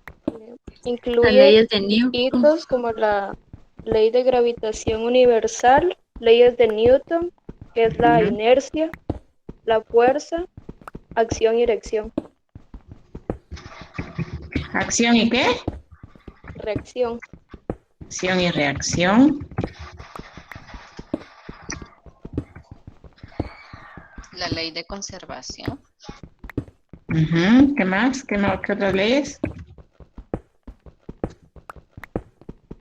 Incluye Las leyes de Newton. hitos como la ley de gravitación universal, leyes de Newton, que es la inercia, la fuerza, acción y reacción. ¿Acción y qué? Reacción. Acción y reacción. La ley de conservación. ¿Qué más? ¿Qué otras leyes?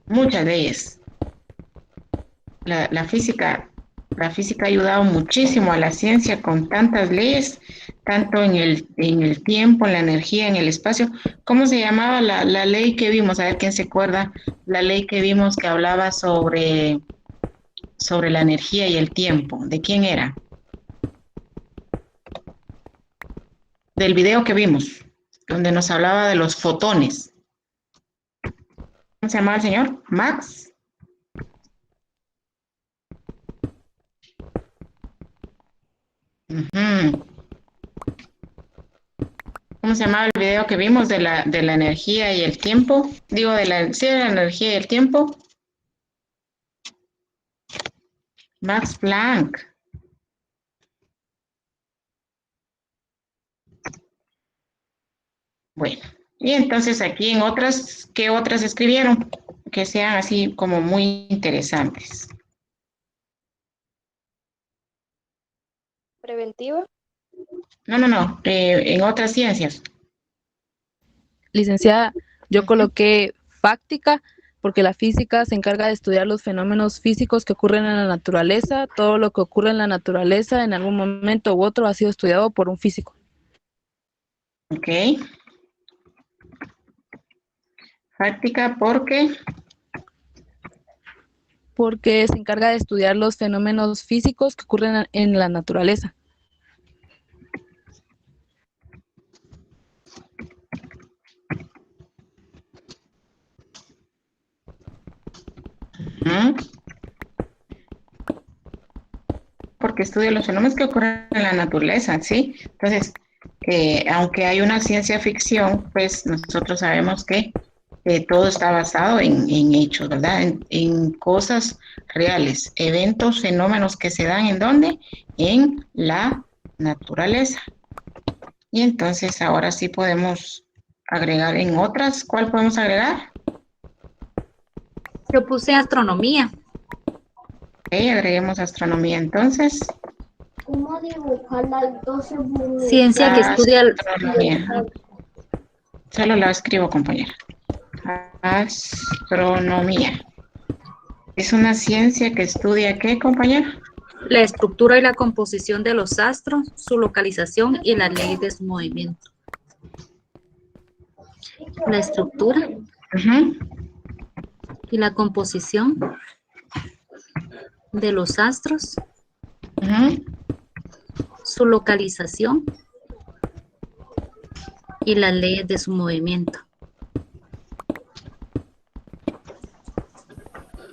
Muchas leyes. La física ha ayudado muchísimo a la ciencia con tantas leyes, tanto en el tiempo, en la energía, en el espacio. ¿Cómo se llamaba la ley que vimos? A ver quién se acuerda. La ley que vimos que hablaba sobre la energía y el tiempo. ¿De quién era? Del video que vimos, donde nos hablaba de los fotones. ¿Cómo se llamaba el señor? Max. ¿Cómo se llamaba el video que vimos de la energía y el tiempo? Digo, de la energía y el tiempo. Max Planck. Bueno, y entonces aquí en otras, ¿qué otras escribieron? Que sean así como muy interesantes. ¿Preventiva? No, en otras ciencias. Licenciada, yo coloqué fáctica porque la física se encarga de estudiar los fenómenos físicos que ocurren en la naturaleza. Todo lo que ocurre en la naturaleza en algún momento u otro ha sido estudiado por un físico. Ok. Fáctica, ¿por qué? Porque se encarga de estudiar los fenómenos físicos que ocurren en la naturaleza. Porque estudia los fenómenos que ocurren en la naturaleza, ¿sí? Entonces, aunque hay una ciencia ficción, pues nosotros sabemos que todo está basado en hechos, ¿verdad? En cosas reales, eventos, fenómenos que se dan ¿en dónde? En la naturaleza. Y entonces ahora sí podemos agregar en otras. ¿Cuál podemos agregar? Yo puse astronomía. Ok, agreguemos astronomía entonces. ¿Cómo dibujar las 12 bolitas? Ciencia que estudia astronomía. Solo la escribo, compañera. Astronomía. ¿Es una ciencia que estudia qué, compañera? la estructura y la composición de los astros, su localización y las leyes de su movimiento. La estructura y la composición de los astros, su localización y las leyes de su movimiento.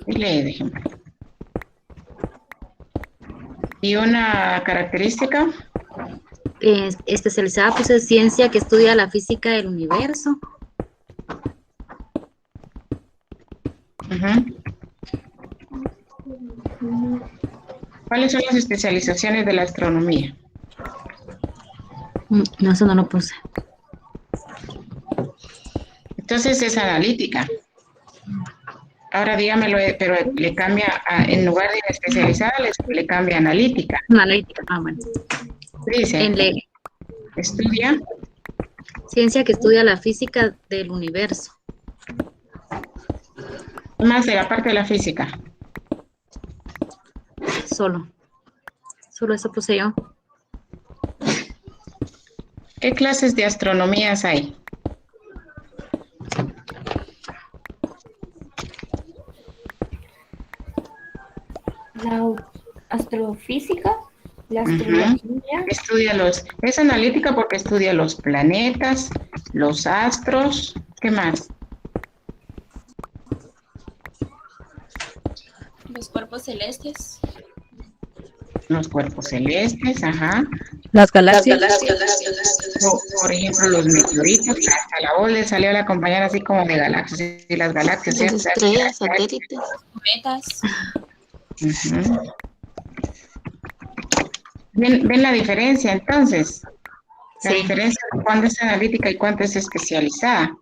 Lee de ejemplo. ¿Y una característica? Especializada pues es ciencia que estudia la física del universo. ¿Cuáles son las especializaciones de la astronomía? No, eso no lo puse. Entonces es analítica. Ahora dígamelo, pero le cambia, en lugar de especializada, le cambia analítica. Analítica, bueno. Dice, En ley. estudia Ciencia que estudia la física del universo. Más de la parte de la física. Solo eso puse yo. ¿Qué clases de astronomías hay? La astrofísica, la astrología. Es analítica porque estudia los planetas, los astros, ¿qué más? Los cuerpos celestes. Los cuerpos celestes, ajá. Las galaxias. Por ejemplo, los meteoritos, hasta la voz le salió a la compañera así como de galaxias, y las galaxias. Las estrellas, satélites. Cometas. Uh-huh. ¿Ven la diferencia entonces? La diferencia de cuándo es analítica y cuándo es especializada.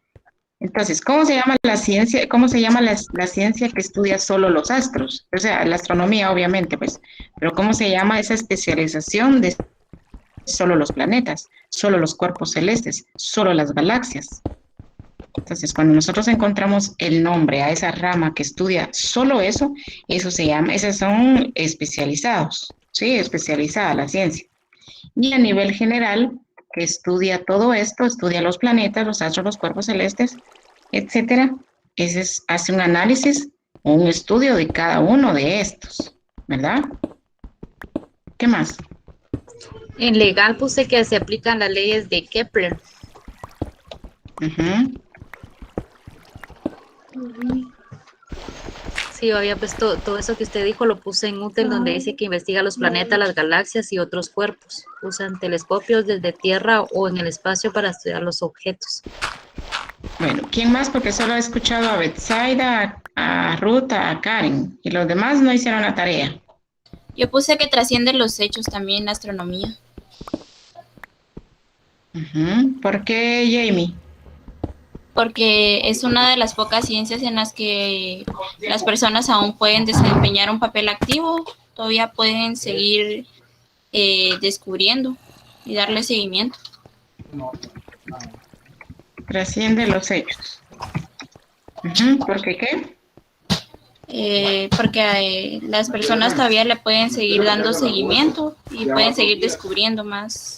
Entonces, ¿cómo se llama la ciencia? ¿Cómo se llama la ciencia que estudia solo los astros? O sea, la astronomía, obviamente, pues. Pero ¿cómo se llama esa especialización de solo los planetas, solo los cuerpos celestes, solo las galaxias? Entonces, cuando nosotros encontramos el nombre a esa rama que estudia solo eso se llama, esos son especializados, ¿sí? Especializada la ciencia. Y a nivel general, que estudia todo esto, estudia los planetas, los astros, los cuerpos celestes, etcétera, hace un análisis o un estudio de cada uno de estos, ¿verdad? ¿Qué más? En legal puse que se aplican las leyes de Kepler. Uh-huh. Sí, yo había puesto todo eso que usted dijo, lo puse en útil, donde dice que investiga los planetas, las galaxias y otros cuerpos. Usan telescopios desde tierra o en el espacio para estudiar los objetos. Bueno, ¿quién más? Porque solo he escuchado a Betsaida, a Ruth, a Karen. Y los demás no hicieron la tarea. Yo puse que trasciende los hechos también la astronomía. Uh-huh. ¿Por qué, Jamie? Porque es una de las pocas ciencias en las que las personas aún pueden desempeñar un papel activo, todavía pueden seguir descubriendo y darle seguimiento. Trasciende los hechos. Uh-huh. ¿Por qué qué? Porque las personas todavía le pueden seguir dando seguimiento y pueden seguir descubriendo más.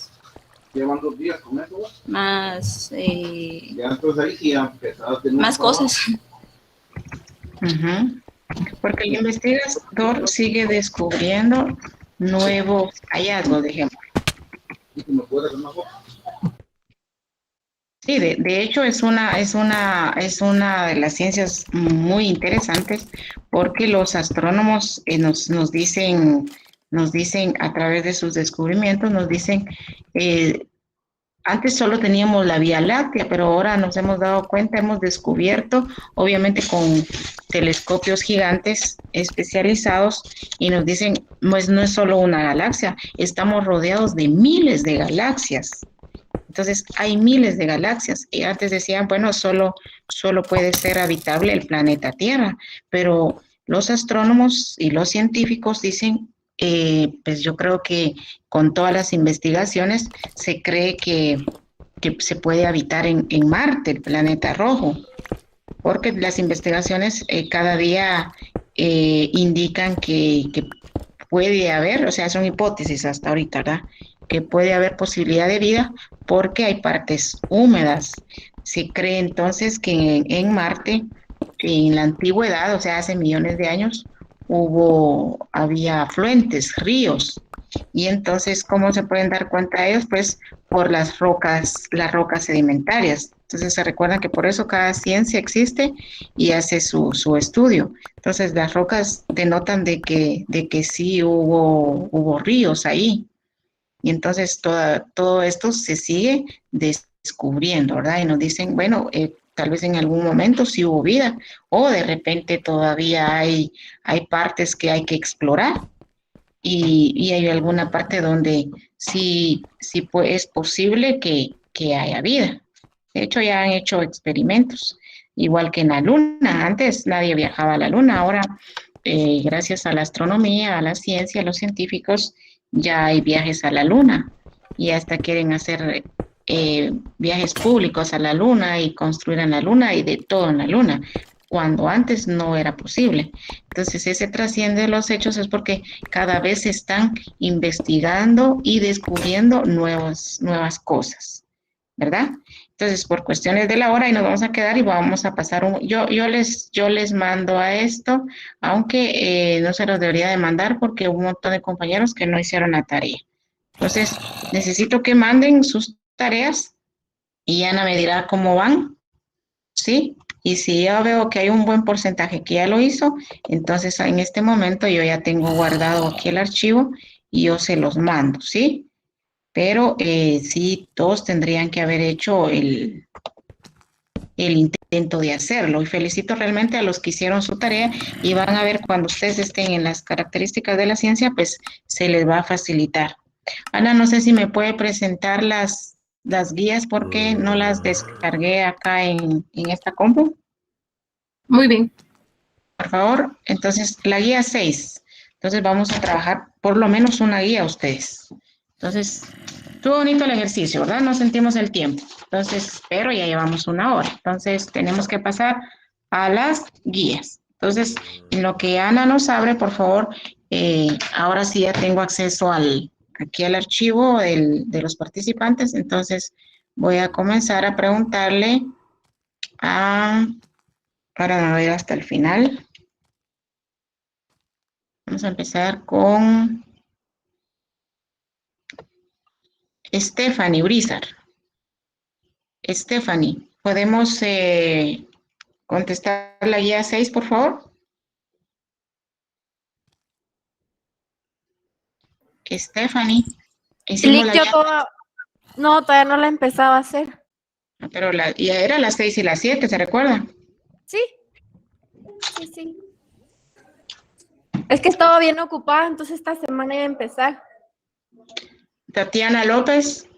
Llevan 2 días con eso. Más más cosas. Uh-huh. Porque el investigador sigue descubriendo nuevos hallazgos, de ejemplo. Sí, de hecho es una de las ciencias muy interesantes porque los astrónomos nos dicen a través de sus descubrimientos, nos dicen, antes solo teníamos la Vía Láctea, pero ahora nos hemos dado cuenta, hemos descubierto, obviamente con telescopios gigantes especializados, y nos dicen, pues no es solo una galaxia, estamos rodeados de miles de galaxias. Entonces, hay miles de galaxias, y antes decían, bueno, solo puede ser habitable el planeta Tierra, pero los astrónomos y los científicos dicen, pues yo creo que con todas las investigaciones se cree que se puede habitar en Marte, el planeta rojo, porque las investigaciones cada día indican que puede haber, o sea, son hipótesis hasta ahorita, ¿verdad? Que puede haber posibilidad de vida porque hay partes húmedas. Se cree entonces que en Marte, en la antigüedad, o sea, hace millones de años, había afluentes, ríos, y entonces, ¿cómo se pueden dar cuenta de ellos? Pues por las rocas sedimentarias. Entonces, se recuerdan que por eso cada ciencia existe y hace su estudio. Entonces, las rocas denotan de que sí hubo ríos ahí, y entonces todo esto se sigue descubriendo, ¿verdad? Y nos dicen, bueno, tal vez en algún momento sí hubo vida, o de repente todavía hay partes que hay que explorar, y hay alguna parte donde sí es posible que haya vida. De hecho, ya han hecho experimentos, igual que en la Luna. Antes nadie viajaba a la Luna, ahora gracias a la astronomía, a la ciencia, a los científicos, ya hay viajes a la Luna, y hasta quieren hacer viajes públicos a la luna y construir en la luna y de todo en la luna, cuando antes no era posible. Entonces, ese trasciende de los hechos es porque cada vez se están investigando y descubriendo nuevas cosas, ¿verdad? Entonces, por cuestiones de la hora, y nos vamos a quedar y vamos a pasar yo les mando a esto, aunque no se los debería de mandar porque hubo un montón de compañeros que no hicieron la tarea. Entonces, necesito que manden sus tareas y Ana me dirá cómo van, ¿sí? Y si yo veo que hay un buen porcentaje que ya lo hizo, entonces en este momento yo ya tengo guardado aquí el archivo y yo se los mando, ¿sí? Pero sí, todos tendrían que haber hecho el intento de hacerlo. Y felicito realmente a los que hicieron su tarea y van a ver cuando ustedes estén en las características de la ciencia, pues se les va a facilitar. Ana, no sé si me puede presentar las guías porque no las descargué acá en esta compu. Muy bien. Por favor, entonces la guía 6. Entonces vamos a trabajar por lo menos una guía ustedes. Entonces, estuvo bonito el ejercicio, ¿verdad? No sentimos el tiempo. Entonces, pero ya llevamos 1 hora. Entonces, tenemos que pasar a las guías. Entonces, en lo que Ana nos abre, por favor, ahora sí ya tengo acceso aquí al archivo de los participantes. Entonces, voy a comenzar a preguntarle para ver hasta el final. Vamos a empezar con Stephanie Brizar. Stephanie, ¿podemos contestar la guía 6, por favor? Stephanie. No, todavía no la empezaba a hacer. Pero ya era las 6 y las 7, ¿se recuerda? Sí. Es que estaba bien ocupada, entonces esta semana iba a empezar. Tatiana López.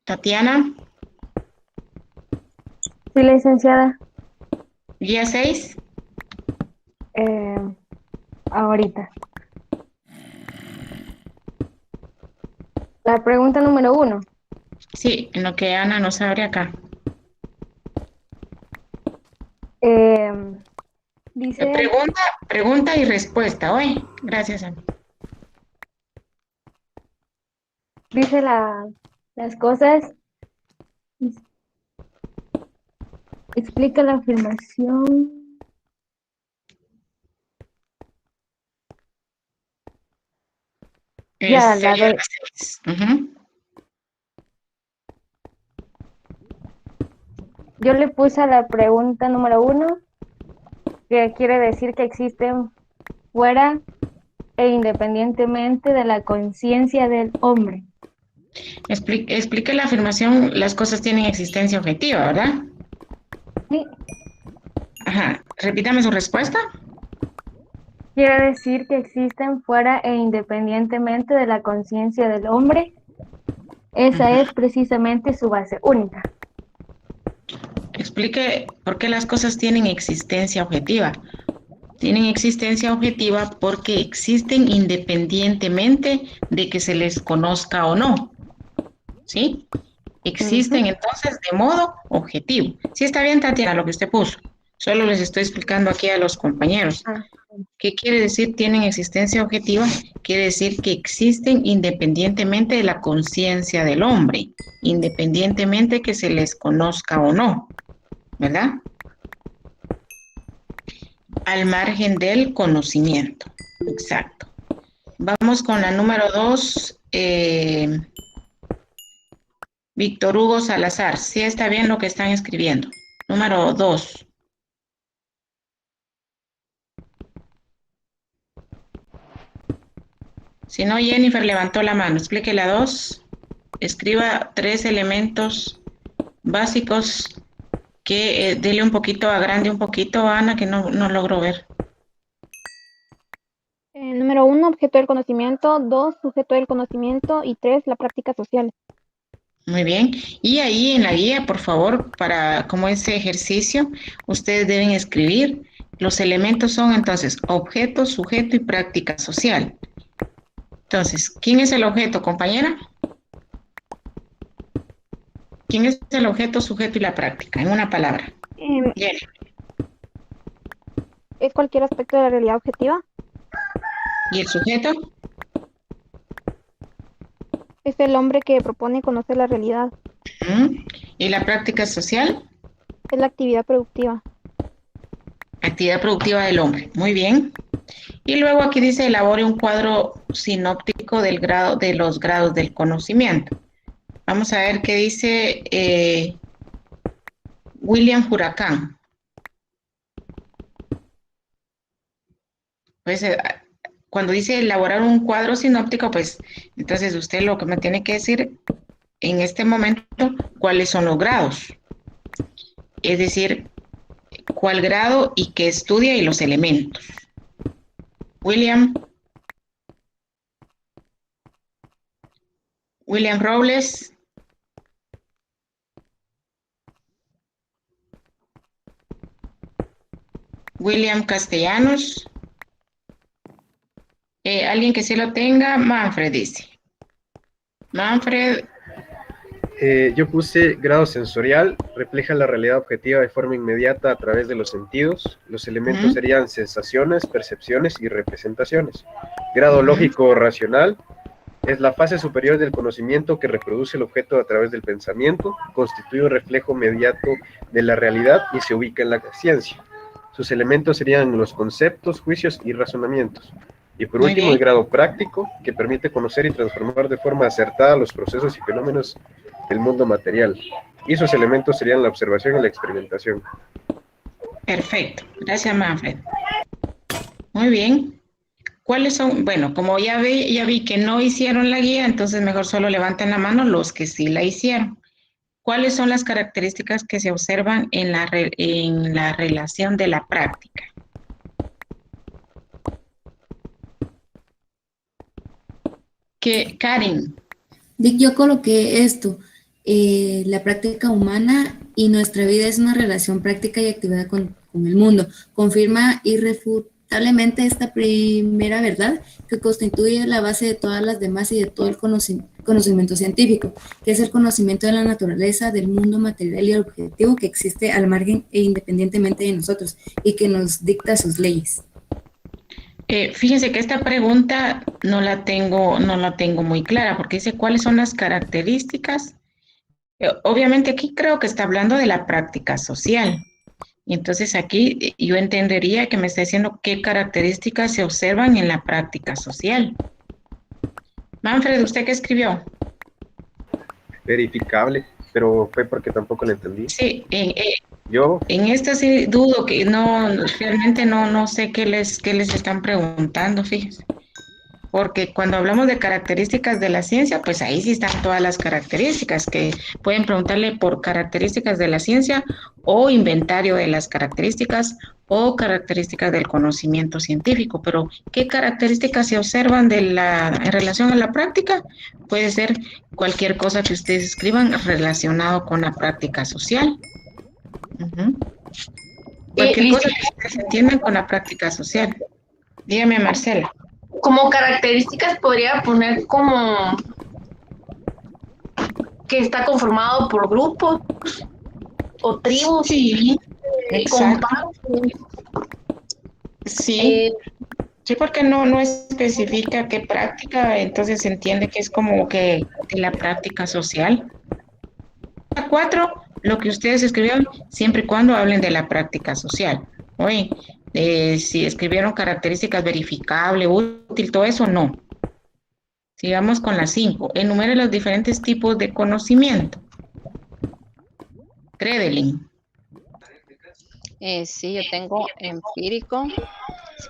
Tatiana. Sí, licenciada. Guía 6. Ahorita. La pregunta número 1. Sí, en lo que Ana nos abre acá. Dice... Pregunta y respuesta, ¿oye? Gracias, Ana. Dice las cosas. Explica la afirmación. Ya, la doy. Yo le puse a la pregunta número 1, que quiere decir que existen fuera e independientemente de la conciencia del hombre. Explique la afirmación, las cosas tienen existencia objetiva, ¿verdad? Sí. Ajá, repítame su respuesta. Quiere decir que existen fuera e independientemente de la conciencia del hombre. Esa es precisamente su base única. Explique por qué las cosas tienen existencia objetiva. Tienen existencia objetiva porque existen independientemente de que se les conozca o no. ¿Sí? Existen entonces de modo objetivo. Sí está bien, Tatiana, lo que usted puso. Solo les estoy explicando aquí a los compañeros. ¿Qué quiere decir tienen existencia objetiva? Quiere decir que existen independientemente de la conciencia del hombre, independientemente que se les conozca o no, ¿verdad? Al margen del conocimiento. Exacto. Vamos con la número 2. Víctor Hugo Salazar. Sí está bien lo que están escribiendo. Número 2. Si no, Jennifer levantó la mano. Explique la 2. Escriba 3 elementos básicos que dele un poquito, agrande un poquito, Ana, que no logro ver. Número 1, objeto del conocimiento. 2, sujeto del conocimiento. Y 3, la práctica social. Muy bien. Y ahí en la guía, por favor, para como ese ejercicio, ustedes deben escribir. Los elementos son entonces objeto, sujeto y práctica social. Entonces, ¿quién es el objeto, compañera? ¿Quién es el objeto, sujeto y la práctica? En una palabra. Jenny. ¿Es cualquier aspecto de la realidad objetiva? ¿Y el sujeto? Es el hombre que propone conocer la realidad. ¿Y la práctica social? Es la actividad productiva. Actividad productiva del hombre. Muy bien. Y luego aquí dice, elabore un cuadro sinóptico del grado, de los grados del conocimiento. Vamos a ver qué dice William Huracán. Pues cuando dice elaborar un cuadro sinóptico, pues entonces usted lo que me tiene que decir en este momento, cuáles son los grados. Es decir, cuál grado y qué estudia y los elementos. William Robles. William Castellanos. Alguien que sí lo tenga, Manfred dice. Manfred. Yo puse grado sensorial, refleja la realidad objetiva de forma inmediata a través de los sentidos. Los elementos serían sensaciones, percepciones y representaciones. Grado lógico racional, es la fase superior del conocimiento que reproduce el objeto a través del pensamiento, constituye un reflejo inmediato de la realidad y se ubica en la ciencia. Sus elementos serían los conceptos, juicios y razonamientos. Y por último, el grado práctico, que permite conocer y transformar de forma acertada los procesos y fenómenos del mundo material. Y sus elementos serían la observación y la experimentación. Perfecto. Gracias, Manfred. Muy bien. ¿Cuáles son? Bueno, como ya vi que no hicieron la guía, entonces mejor solo levanten la mano los que sí la hicieron. ¿Cuáles son las características que se observan en la relación de la práctica? Karen. Yo coloqué esto, la práctica humana y nuestra vida es una relación práctica y actividad con el mundo. Confirma irrefutablemente esta primera verdad que constituye la base de todas las demás y de todo el conocimiento científico, que es el conocimiento de la naturaleza, del mundo material y objetivo que existe al margen e independientemente de nosotros y que nos dicta sus leyes. Fíjense que esta pregunta no la tengo muy clara, porque dice cuáles son las características. Obviamente aquí creo que está hablando de la práctica social. Y entonces aquí yo entendería que me está diciendo qué características se observan en la práctica social. Manfred, ¿usted qué escribió? Verificable, pero fue porque tampoco lo entendí. Sí, yo en esta sí dudo que realmente no sé qué les están preguntando, fíjense. Porque cuando hablamos de características de la ciencia, pues ahí sí están todas las características, que pueden preguntarle por características de la ciencia o inventario de las características o características del conocimiento científico. Pero, ¿qué características se observan en relación a la práctica? Puede ser cualquier cosa que ustedes escriban relacionado con la práctica social. Cualquier cosa que ustedes entiendan con la práctica social. Dígame, Marcela. Como características podría poner como que está conformado por grupos o tribus. Sí, exacto. Sí, sí, porque no especifica qué práctica, entonces se entiende que es como que de la práctica social. 4, lo que ustedes escribieron, siempre y cuando hablen de la práctica social. Oye, si escribieron características verificable, útil, todo eso, no. Sigamos con la 5. Enumere los diferentes tipos de conocimiento. Gredelin. Sí, yo tengo empírico,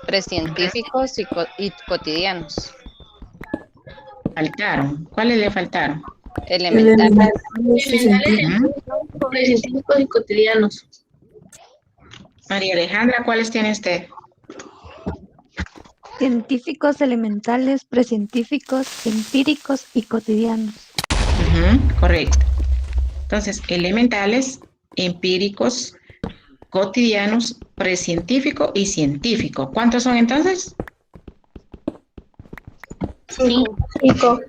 precientíficos y cotidianos. Faltaron. ¿Cuáles le faltaron? Elementales. Precientíficos y cotidianos. María Alejandra, ¿cuáles tiene usted? Científicos, elementales, precientíficos, empíricos y cotidianos. Correcto. Entonces, elementales, empíricos, cotidianos, precientífico y científico. ¿Cuántos son entonces? 5.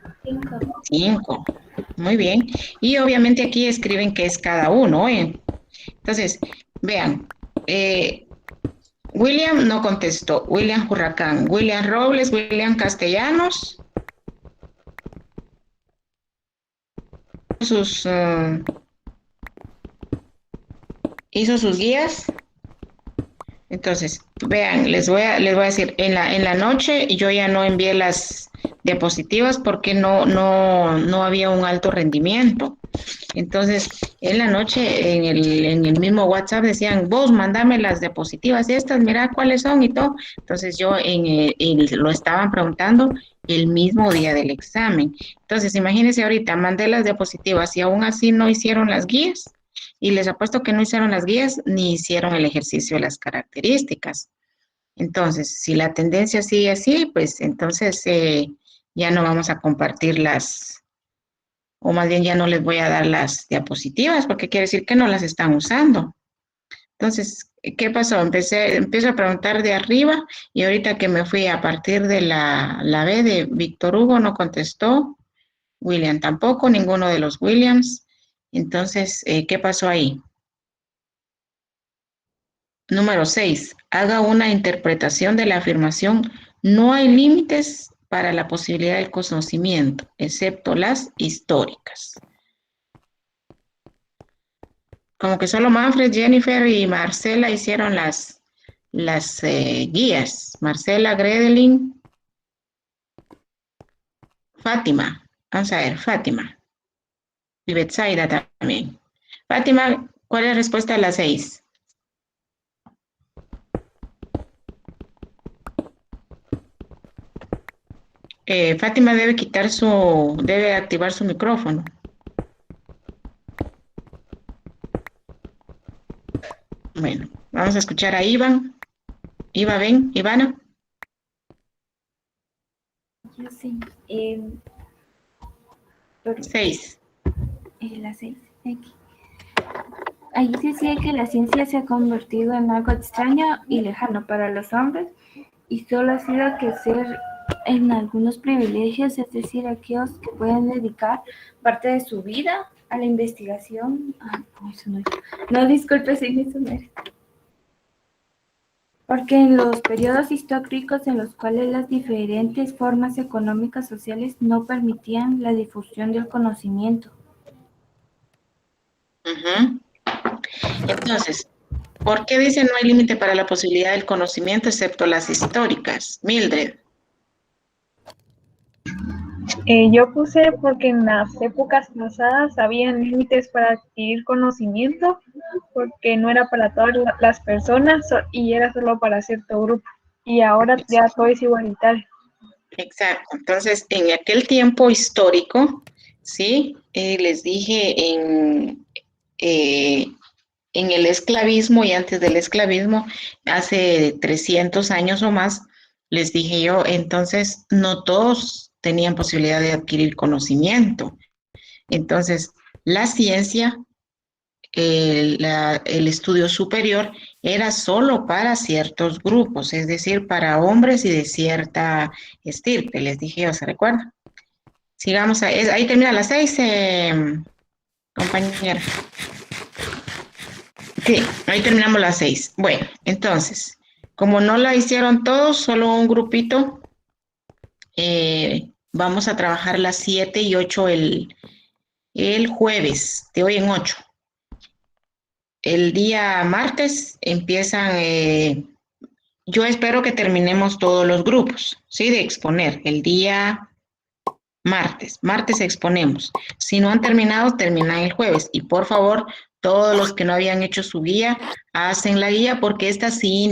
5. Muy bien. Y obviamente aquí escriben qué es cada uno. Entonces, vean. William no contestó. William Hurracán. William Robles. William Castellanos. Hizo sus guías. Entonces, vean, les voy a decir, en la noche yo ya no envié las diapositivas porque no había un alto rendimiento. Entonces, en la noche, en el mismo WhatsApp decían, vos mandame las diapositivas estas, mira cuáles son y todo. Entonces, yo lo estaban preguntando el mismo día del examen. Entonces, imagínense ahorita, mandé las diapositivas y aún así no hicieron las guías. Y les apuesto que no hicieron las guías ni hicieron el ejercicio de las características. Entonces, si la tendencia sigue así, pues entonces ya no vamos a compartir o más bien ya no les voy a dar las diapositivas, porque quiere decir que no las están usando. Entonces, ¿qué pasó? Empiezo a preguntar de arriba y ahorita que me fui a partir de la B de Víctor Hugo no contestó, William tampoco, ninguno de los Williams. Entonces, ¿qué pasó ahí? Número 6. Haga una interpretación de la afirmación. No hay límites para la posibilidad del conocimiento, excepto las históricas. Como que solo Manfred, Jennifer y Marcela hicieron las guías. Marcela, Gredelin, Fátima. Vamos a ver, Fátima. Y Betsaida también. Fátima, ¿cuál es la respuesta a las 6? Fátima debe activar su micrófono. Bueno, vamos a escuchar a Iván. Ivana. Yo sí. 6. La 6. Ahí decía que la ciencia se ha convertido en algo extraño y lejano para los hombres y solo ha sido crecer en algunos privilegios, es decir, aquellos que pueden dedicar parte de su vida a la investigación. No, disculpe, sí me sumerjo. Porque en los periodos históricos en los cuales las diferentes formas económicas sociales no permitían la difusión del conocimiento. Entonces, ¿por qué dice no hay límite para la posibilidad del conocimiento excepto las históricas? Mildred. Yo puse porque en las épocas pasadas había límites para adquirir conocimiento, porque no era para todas las personas y era solo para cierto grupo. Y ahora ya todo es igualitario. Exacto. Entonces, en aquel tiempo histórico, ¿sí? Les dije en el esclavismo y antes del esclavismo, hace 300 años o más, les dije yo, entonces no todos tenían posibilidad de adquirir conocimiento. Entonces, la ciencia, el estudio superior, era solo para ciertos grupos, es decir, para hombres y de cierta estirpe, les dije yo, ¿se recuerda? Sigamos, ahí termina las 6, compañera. Sí, ahí terminamos las 6. Bueno, entonces, como no la hicieron todos, solo un grupito, vamos a trabajar las 7 y 8 el jueves, de hoy en 8. El día martes empiezan, yo espero que terminemos todos los grupos, ¿sí? De exponer. El día martes exponemos. Si no han terminado, terminan el jueves. Y por favor, todos los que no habían hecho su guía, hacen la guía porque esta sí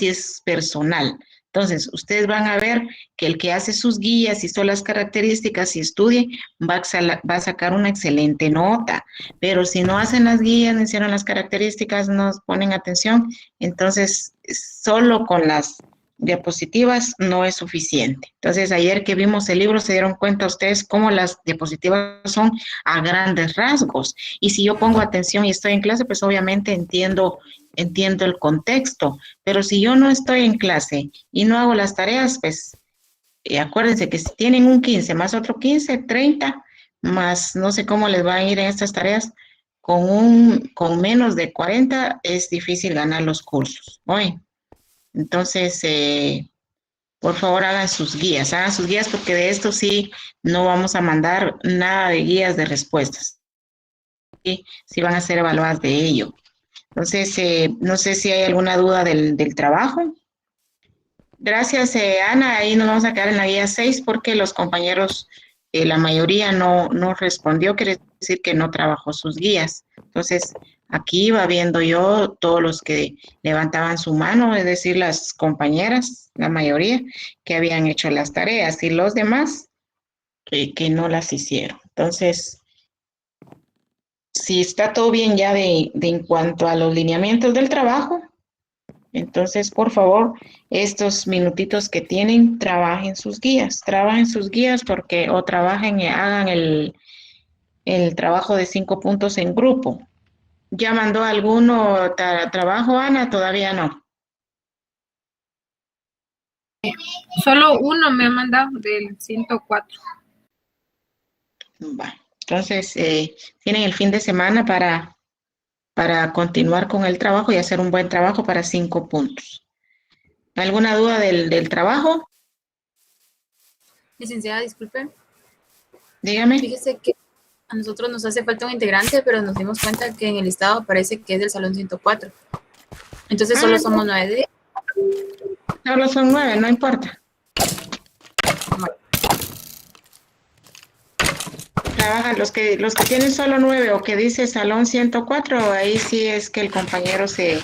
es personal. Entonces, ustedes van a ver que el que hace sus guías, hizo las características y estudie, va a sacar una excelente nota. Pero si no hacen las guías, no hicieron las características, no ponen atención, entonces solo con las diapositivas no es suficiente. Entonces, ayer que vimos el libro, se dieron cuenta ustedes cómo las diapositivas son a grandes rasgos. Y si yo pongo atención y estoy en clase, pues obviamente entiendo el contexto. Pero si yo no estoy en clase y no hago las tareas, pues acuérdense que si tienen un 15 más otro 15, 30, más no sé cómo les va a ir en estas tareas, con menos de 40 es difícil ganar los cursos. Oye, entonces, por favor hagan sus guías porque de esto sí no vamos a mandar nada de guías de respuestas. ¿Sí? Sí van a ser evaluadas de ello. Entonces, no sé si hay alguna duda del trabajo. Gracias, Ana. Ahí nos vamos a quedar en la guía 6 porque los compañeros, la mayoría no respondió, quiere decir que no trabajó sus guías. Entonces, aquí iba viendo yo todos los que levantaban su mano, es decir, las compañeras, la mayoría, que habían hecho las tareas y los demás que no las hicieron. Entonces, si está todo bien ya de en cuanto a los lineamientos del trabajo, entonces, por favor, estos minutitos que tienen, trabajen sus guías porque o hagan el trabajo de 5 puntos en grupo. ¿Ya mandó alguno trabajo, Ana? Todavía no. Solo uno me ha mandado del 104. Va. Entonces, tienen el fin de semana para continuar con el trabajo y hacer un buen trabajo para 5 puntos. ¿Alguna duda del trabajo? Licenciada, disculpe. Dígame. Fíjese que a nosotros nos hace falta un integrante, pero nos dimos cuenta que en el listado aparece que es del salón 104. Entonces solo somos 9. Solo son 9, no importa. Trabajan los que tienen solo 9 o que dice salón 104, ahí sí es que el compañero se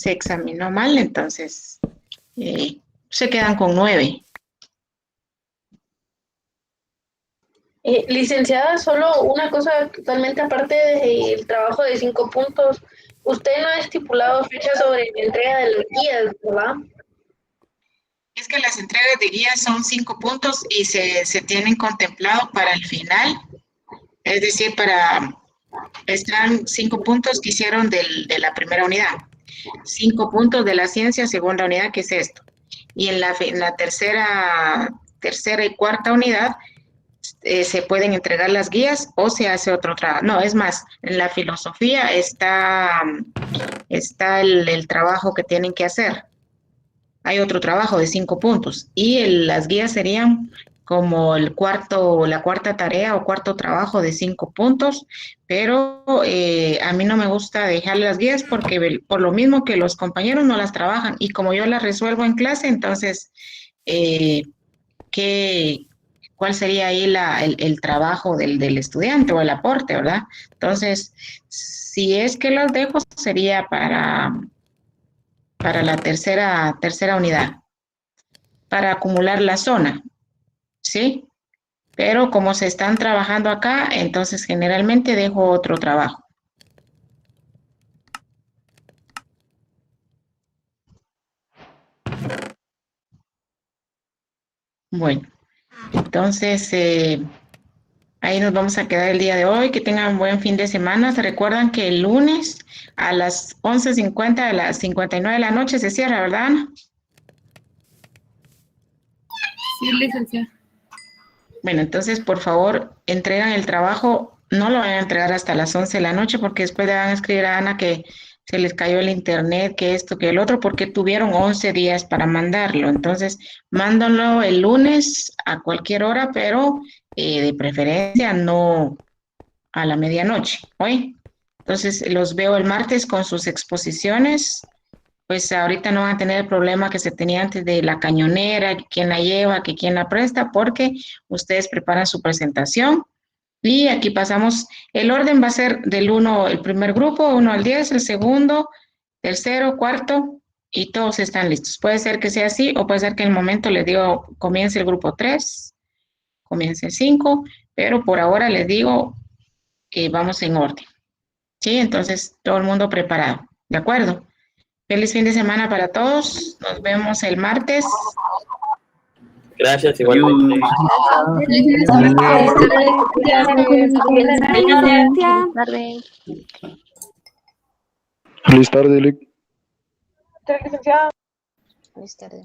examinó mal, entonces se quedan con 9. Licenciada, solo una cosa totalmente aparte del trabajo de 5 puntos. Usted no ha estipulado fecha sobre la entrega de las guías, ¿verdad? Es que las entregas de guías son 5 puntos y se tienen contemplado para el final. Es decir, están 5 puntos que hicieron de la primera unidad. 5 puntos de la ciencia, segunda unidad, que es esto. Y en la tercera y cuarta unidad, se pueden entregar las guías o se hace otro trabajo. No, es más, en la filosofía está el trabajo que tienen que hacer. Hay otro trabajo de 5 puntos y las guías serían como la cuarta tarea o cuarto trabajo de 5 puntos, pero a mí no me gusta dejar las guías porque por lo mismo que los compañeros no las trabajan y como yo las resuelvo en clase, entonces, ¿cuál sería ahí el trabajo del estudiante o el aporte, verdad? Entonces, si es que los dejo, sería para la tercera unidad, para acumular la zona, ¿sí? Pero como se están trabajando acá, entonces generalmente dejo otro trabajo. Bueno, entonces ahí nos vamos a quedar el día de hoy. Que tengan un buen fin de semana. Se recuerdan que el lunes a las 11:50, a las 59 de la noche se cierra, ¿verdad, Ana? Sí, licenciada. Bueno, entonces, por favor, entregan el trabajo. No lo van a entregar hasta las 11 de la noche porque después le van a escribir a Ana que se les cayó el internet, que esto, que el otro, porque tuvieron 11 días para mandarlo. Entonces, mándanlo el lunes a cualquier hora, pero de preferencia no a la medianoche, ¿oye? Entonces, los veo el martes con sus exposiciones. Pues ahorita no van a tener el problema que se tenía antes de la cañonera, que quién la lleva, que quién la presta, porque ustedes preparan su presentación. Y aquí pasamos, el orden va a ser del 1, el primer grupo, 1 al 10, el segundo, tercero, cuarto, y todos están listos. Puede ser que sea así, o puede ser que en el momento les digo, comience el grupo 3, comience el 5, pero por ahora les digo que vamos en orden. ¿Sí? Entonces, todo el mundo preparado. ¿De acuerdo? Feliz fin de semana para todos. Nos vemos el martes. Gracias, igualmente. Feliz tarde, Lic. Licenciada. Feliz tarde.